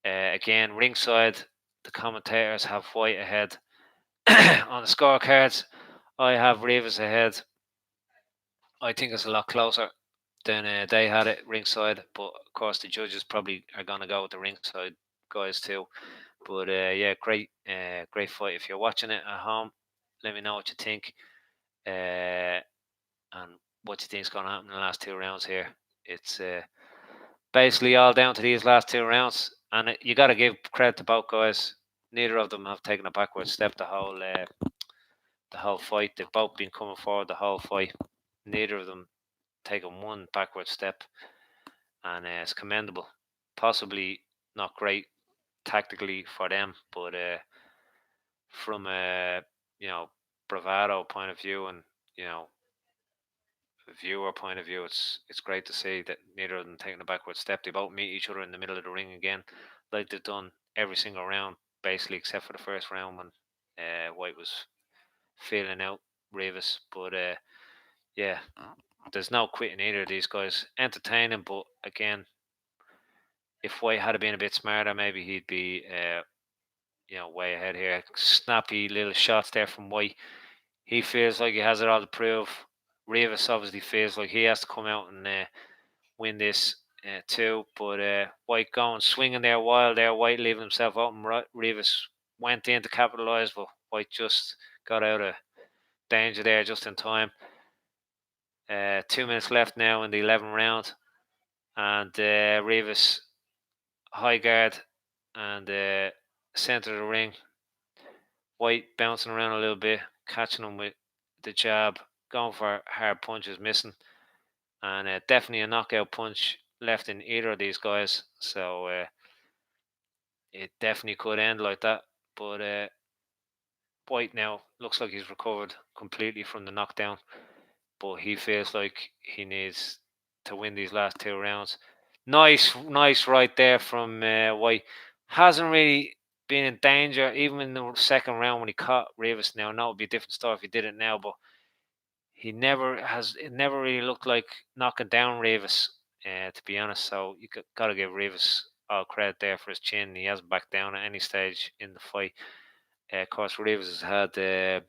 Again, ringside, the commentators have White ahead. On the scorecards, I have Rivas ahead. I think it's a lot closer than they had it ringside, but of course the judges probably are going to go with the ringside guys too. But yeah, great fight. If you're watching it at home, let me know what you think. And what you think is going to happen in the last 2 rounds here. It's basically all down to these last 2 rounds, and you got to give credit to both guys. Neither of them have taken a backward step the whole fight. They've both been coming forward the whole fight. Neither of them taken one backward step, and it's commendable. Possibly not great tactically for them, but from a bravado point of view and viewer point of view, it's great to see that neither of them taking a backward step. They both meet each other in the middle of the ring again, like they've done every single round, basically, except for the first round when White was feeling out Rivas. But yeah, there's no quitting either of these guys. Entertaining, but again, if White had been a bit smarter, maybe he'd be way ahead here. Snappy little shots there from White. He feels like he has it all to prove. Rivas obviously feels like he has to come out and win this too. But White going swinging there wild there. White leaving himself open. Rivas went in to capitalise, but White just got out of danger there just in time. 2 minutes left now in the 11th round, and Rivas high guard and centre of the ring. White bouncing around a little bit, catching him with the jab, going for hard punches, missing, and definitely a knockout punch left in either of these guys. So it definitely could end like that. But White now looks like he's recovered completely from the knockdown, but he feels like he needs to win these last 2 rounds. Nice right there from White. Hasn't really been in danger, even in the second round when he caught Rivas. Now, that would be a different story if he did it now, but it never really looked like knocking down Rivas, to be honest. So you got to give Rivas all credit there for his chin. He hasn't backed down at any stage in the fight. Of course, Rivas has had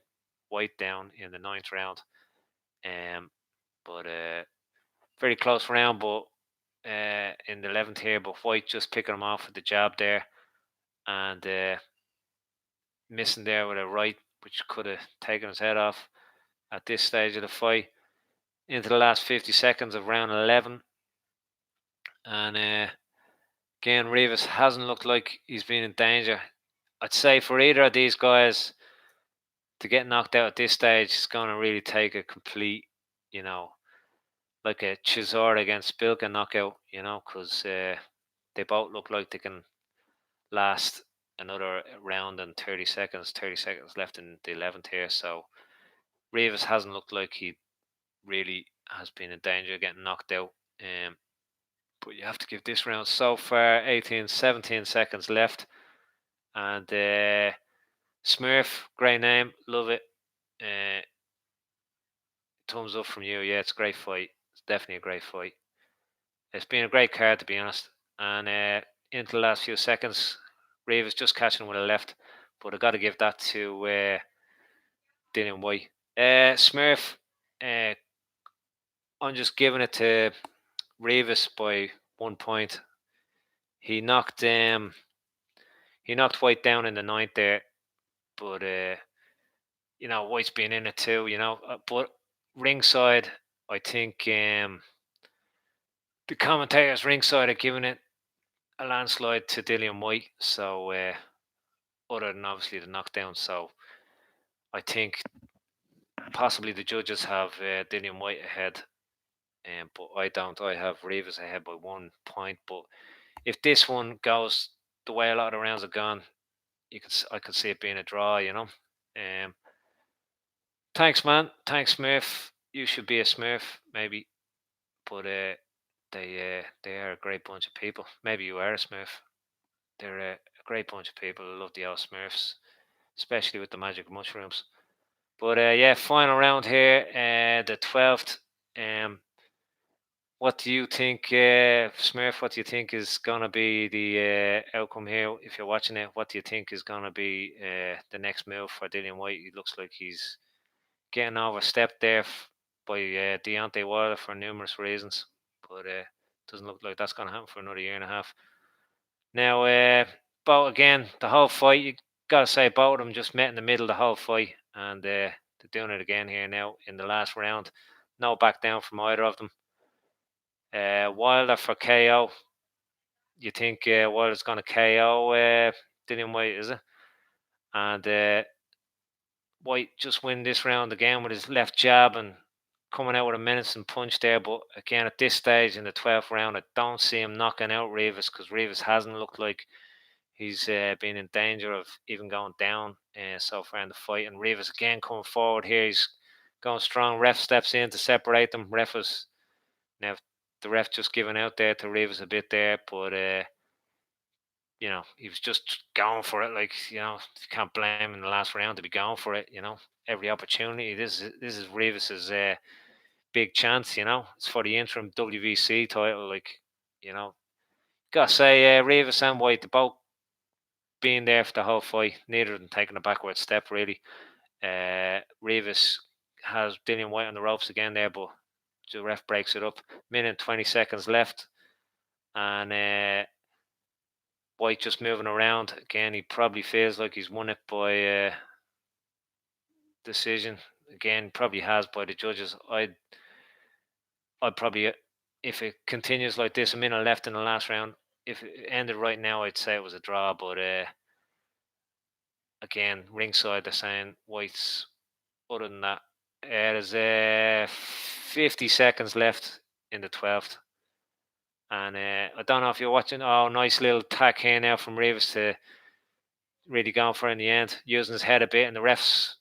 White down in the 9th round. But very close round, but in the 11th here, but White just picking him off with the jab there and missing there with a right, which could have taken his head off at this stage of the fight. Into the last 50 seconds of round 11, and again, Rivas hasn't looked like he's been in danger. I'd say for either of these guys to get knocked out at this stage, it's going to really take a complete, like a Chisora against Spilka knockout, because they both look like they can last another round and 30 seconds. 30 seconds left in the 11th here. So Rivas hasn't looked like he really has been in danger of getting knocked out. But you have to give this round so far 17 seconds left. And Smurf, great name, love it. Thumbs up from you. Yeah, it's a great fight. It's definitely a great fight. It's been a great card, to be honest. And into the last few seconds, Rivas just catching with a left, but I got to give that to Dillian Whyte. Smurf I'm just giving it to Rivas by 1 point. He knocked White down in the ninth there, but White's been in it too. But ringside, I think the commentators ringside are giving it a landslide to Dillian Whyte. So other than obviously the knockdown, so I think possibly the judges have Dillian Whyte ahead, but I don't. I have Rivas ahead by 1 point. But if this one goes the way a lot of the rounds have gone, I could see it being a draw. Thanks, man. Thanks, Smurf. You should be a Smurf, maybe, but they are a great bunch of people. Maybe you are a Smurf. They're a great bunch of people. I love the old Smurfs, especially with the magic mushrooms. But yeah, final round here, the 12th. What do you think, Smurf? What do you think is going to be the outcome here? If you're watching it, what do you think is going to be the next move for Dillian Whyte? He looks like he's getting overstepped there by Deontay Wilder for numerous reasons, but doesn't look like that's going to happen for another year and a half. Now, both again, the whole fight, you got to say, both of them just met in the middle of the whole fight, and they're doing it again here now in the last round. No back down from either of them. Wilder for KO. You think Wilder's going to KO Dillian Whyte, is it? And Whyte just win this round again with his left jab and coming out with a menacing punch there. But again, at this stage in the 12th round, I don't see him knocking out Rivas, because Rivas hasn't looked like he's been in danger of even going down so far in the fight. And Rivas again coming forward here. He's going strong. Ref steps in to separate them. Now the ref just giving out there to Rivas a bit there, but he was just going for it. Like, you can't blame him in the last round to be going for it. Every opportunity. This is Rivas's big chance. It's for the interim WBC title. Like, gotta say, Rivas and Whyte, they both being there for the whole fight. Neither of them taking a backward step really. Rivas has Dillian Whyte on the ropes again there, but the ref breaks it up. Minute and 20 seconds left, and Whyte just moving around again. He probably feels like he's won it by decision. Again, probably has by the judges. I'd probably, if it continues like this, a minute left in the last round. If it ended right now, I'd say it was a draw. But again, ringside they're saying Whyte's. Other than that, there's 50 seconds left in the 12th. And I don't know if you're watching. Oh, nice little tack here now from Rivas to really going for it in the end, using his head a bit, and the ref's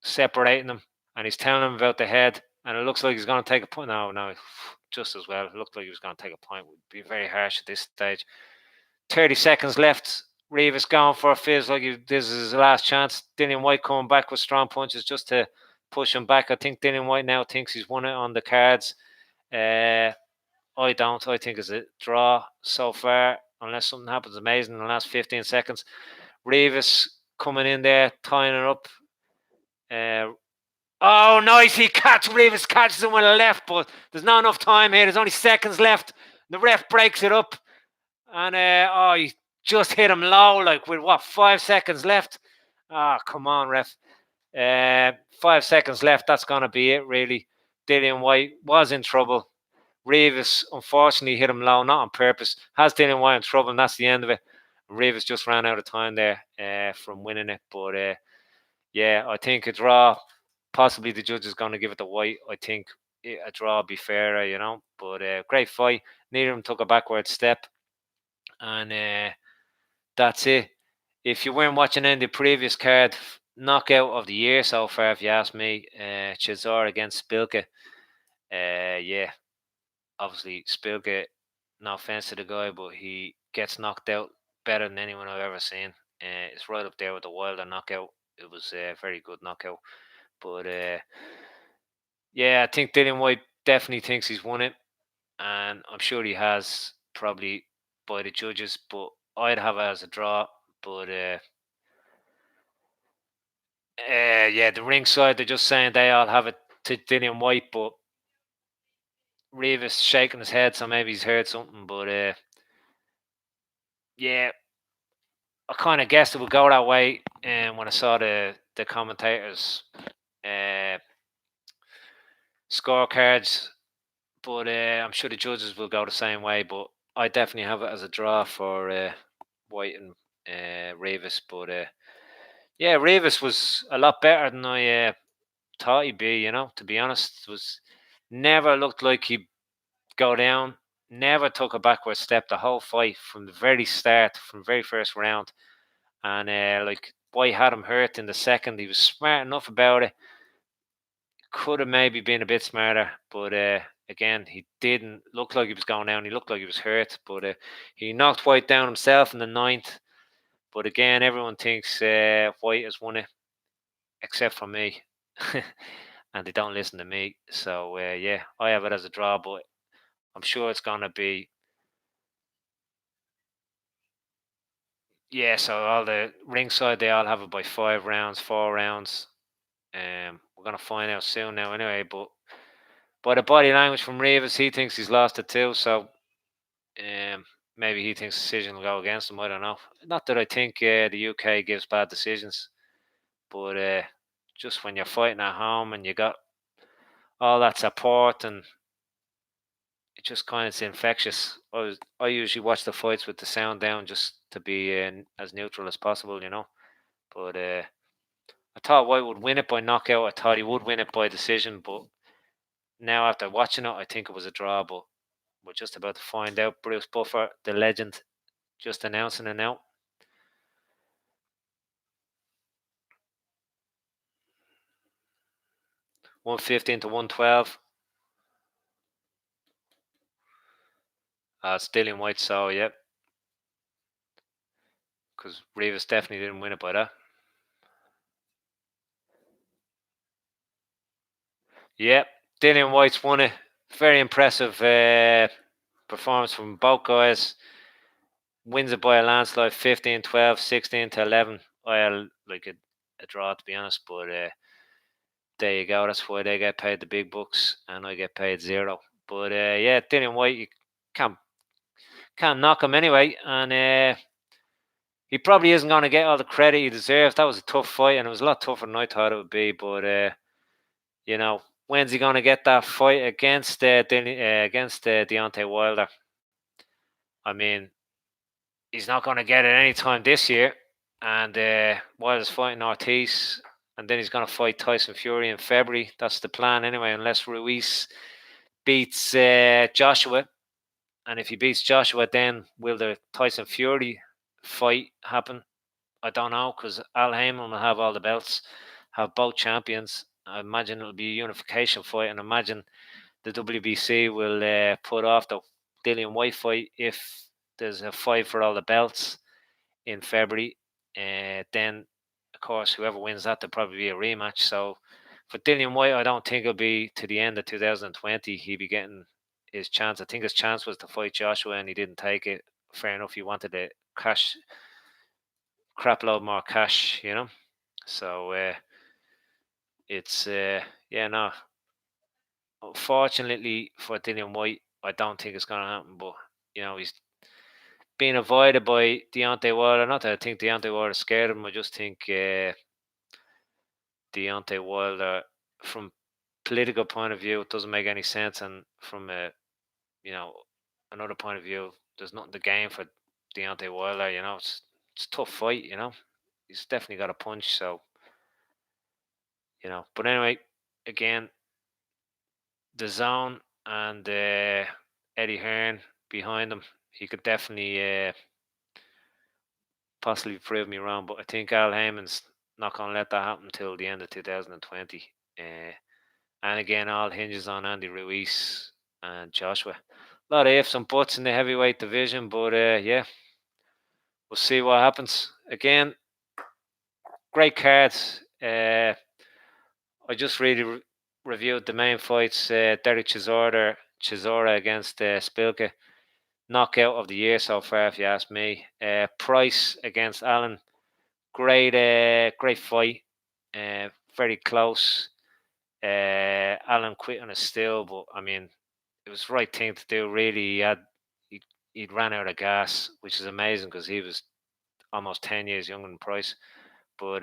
separating him, and he's telling him about the head, and it looks like he's going to take a point. No, just as well. It looked like he was going to take a point. Would be very harsh at this stage. 30 seconds left. Rivas going for it. Feels like this is his last chance. Dillian Whyte coming back with strong punches just to push him back. I think Dillian Whyte now thinks he's won it on the cards. I don't. I think it's a draw so far, unless something happens amazing in the last 15 seconds. Rivas coming in there, tying it up. Oh, nice. Rivas catches him with a left, but there's not enough time here. There's only seconds left. The ref breaks it up. And he just hit him low, like with 5 seconds left. Come on, ref. 5 seconds left. That's going to be it, really. Dillian Whyte was in trouble. Rivas, unfortunately, hit him low, not on purpose. Has Dillian Whyte in trouble, and that's the end of it. Rivas just ran out of time there from winning it. But yeah, I think a draw. Possibly the judge is going to give it to Whyte. I think a draw would be fairer, But great fight. Neither of them took a backward step. And that's it. If you weren't watching any of the previous card, knockout of the year so far, if you ask me, Chisora against Spilka. Yeah, obviously Spilka, no offense to the guy, but he gets knocked out better than anyone I've ever seen. It's right up there with the Wilder knockout. It was a very good knockout. But yeah, I think Dillian Whyte definitely thinks he's won it, and I'm sure he has, probably by the judges, but I'd have it as a draw. But yeah, the ringside, they're just saying they all have it to Dillian Whyte, but Rivas shaking his head, so maybe he's heard something. But yeah, I kind of guessed it would go that way. And when I saw the commentators' uh, scorecards, but I'm sure the judges will go the same way. But I definitely have it as a draw for White and Rivas. But yeah, Rivas was a lot better than I thought he'd be. To be honest, was never looked like he'd go down. Never took a backward step the whole fight from the very start, from the very first round. And like White had him hurt in the second. He was smart enough about it. Could have maybe been a bit smarter, but again, he didn't look like he was going down. He looked like he was hurt, but he knocked White down himself in the ninth. But again, everyone thinks White has won it, except for me, and they don't listen to me. So yeah, I have it as a draw, but I'm sure it's gonna be. Yeah, so all the ringside, they all have it by 5 rounds, 4 rounds. We're gonna find out soon now, anyway. But by the body language from Rivas, he thinks he's lost it too. So maybe he thinks the decision will go against him. I don't know. Not that I think the UK gives bad decisions, but just when you're fighting at home and you got all that support, and it just kind of is infectious. I usually watch the fights with the sound down just to be as neutral as possible. But I thought White would win it by knockout. I thought he would win it by decision, but now after watching it, I think it was a draw. But we're just about to find out. Bruce Buffer, the legend, just announcing it now. 115 to 112. It's Dillian Whyte, so yep. Because Rivas definitely didn't win it by that. Yep, Dillian Whyte's won it. Very impressive performance from both guys. Wins it by a landslide, 15-12, 16-11. I like a draw, to be honest, but there you go. That's why they get paid the big bucks and I get paid zero. But yeah, Dillian Whyte, you can't can't knock him anyway, and he probably isn't going to get all the credit he deserves. That was a tough fight, and it was a lot tougher than I thought it would be. But when's he going to get that fight against Deontay Wilder? I mean, he's not going to get it anytime this year. And Wilder's fighting Ortiz, and then he's going to fight Tyson Fury in February. That's the plan anyway, unless Ruiz beats Joshua. And if he beats Joshua, then will the Tyson Fury fight happen? I don't know, because Al Heyman will have all the belts, have both champions. I imagine it'll be a unification fight, and imagine the WBC will put off the Dillian Whyte fight if there's a fight for all the belts in February. Then, of course, whoever wins that, there'll probably be a rematch. So for Dillian Whyte, I don't think it'll be to the end of 2020. He'll be getting his chance. I think his chance was to fight Joshua, and he didn't take it. Fair enough. He wanted to cash crap load more cash. So it's yeah, no. Unfortunately for Dillian Whyte, I don't think it's going to happen. But he's being avoided by Deontay Wilder. Not that I think Deontay Wilder scared him. I just think Deontay Wilder, from political point of view, it doesn't make any sense, and from you know another point of view, there's nothing to gain for Deontay Wilder. It's a tough fight. He's definitely got a punch. So but anyway, again, the zone and Eddie Hearn behind him, he could definitely possibly prove me wrong, but I think Al Heyman's not going to let that happen until the end of 2020. And again, all hinges on Andy Ruiz and Joshua. A lot of ifs and buts in the heavyweight division, but yeah, we'll see what happens. Again, great cards. I just really reviewed the main fights. Derek Chisora against Spilka. Knockout of the year so far, if you ask me. Price against Allen. Great fight. Very close. Allen quit on a still, but I mean, it was the right thing to do. Really, he'd ran out of gas, which is amazing because he was almost 10 years younger than Price, but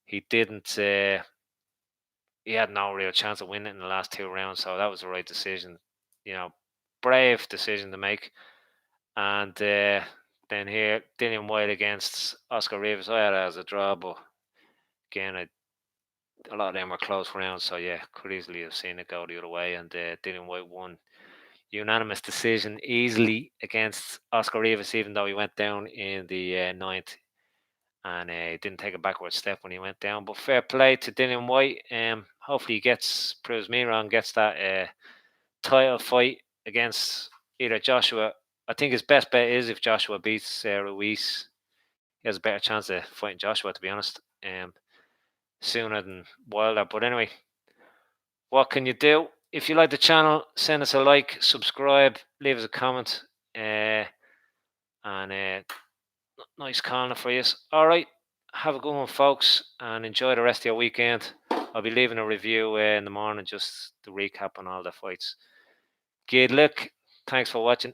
he didn't. He had no real chance of winning in the last 2 rounds, so that was the right decision. Brave decision to make. And then here, Dillian Whyte against Oscar Rivas. I had it as a draw, but again, a lot of them were close rounds, so yeah, could easily have seen it go the other way. And Dillian Whyte won unanimous decision easily against Oscar Rivas, even though he went down in the ninth, and he didn't take a backward step when he went down. But fair play to Dillian Whyte. Hopefully he proves me wrong, gets that title fight against either Joshua. I think his best bet is if Joshua beats Ruiz. He has a better chance of fighting Joshua, to be honest, sooner than Wilder. But anyway, what can you do? If you like the channel, send us a like, subscribe, leave us a comment, and nice corner for you. All right, have a good one, folks, and enjoy the rest of your weekend. I'll be leaving a review in the morning just to recap on all the fights. Good luck. Thanks for watching.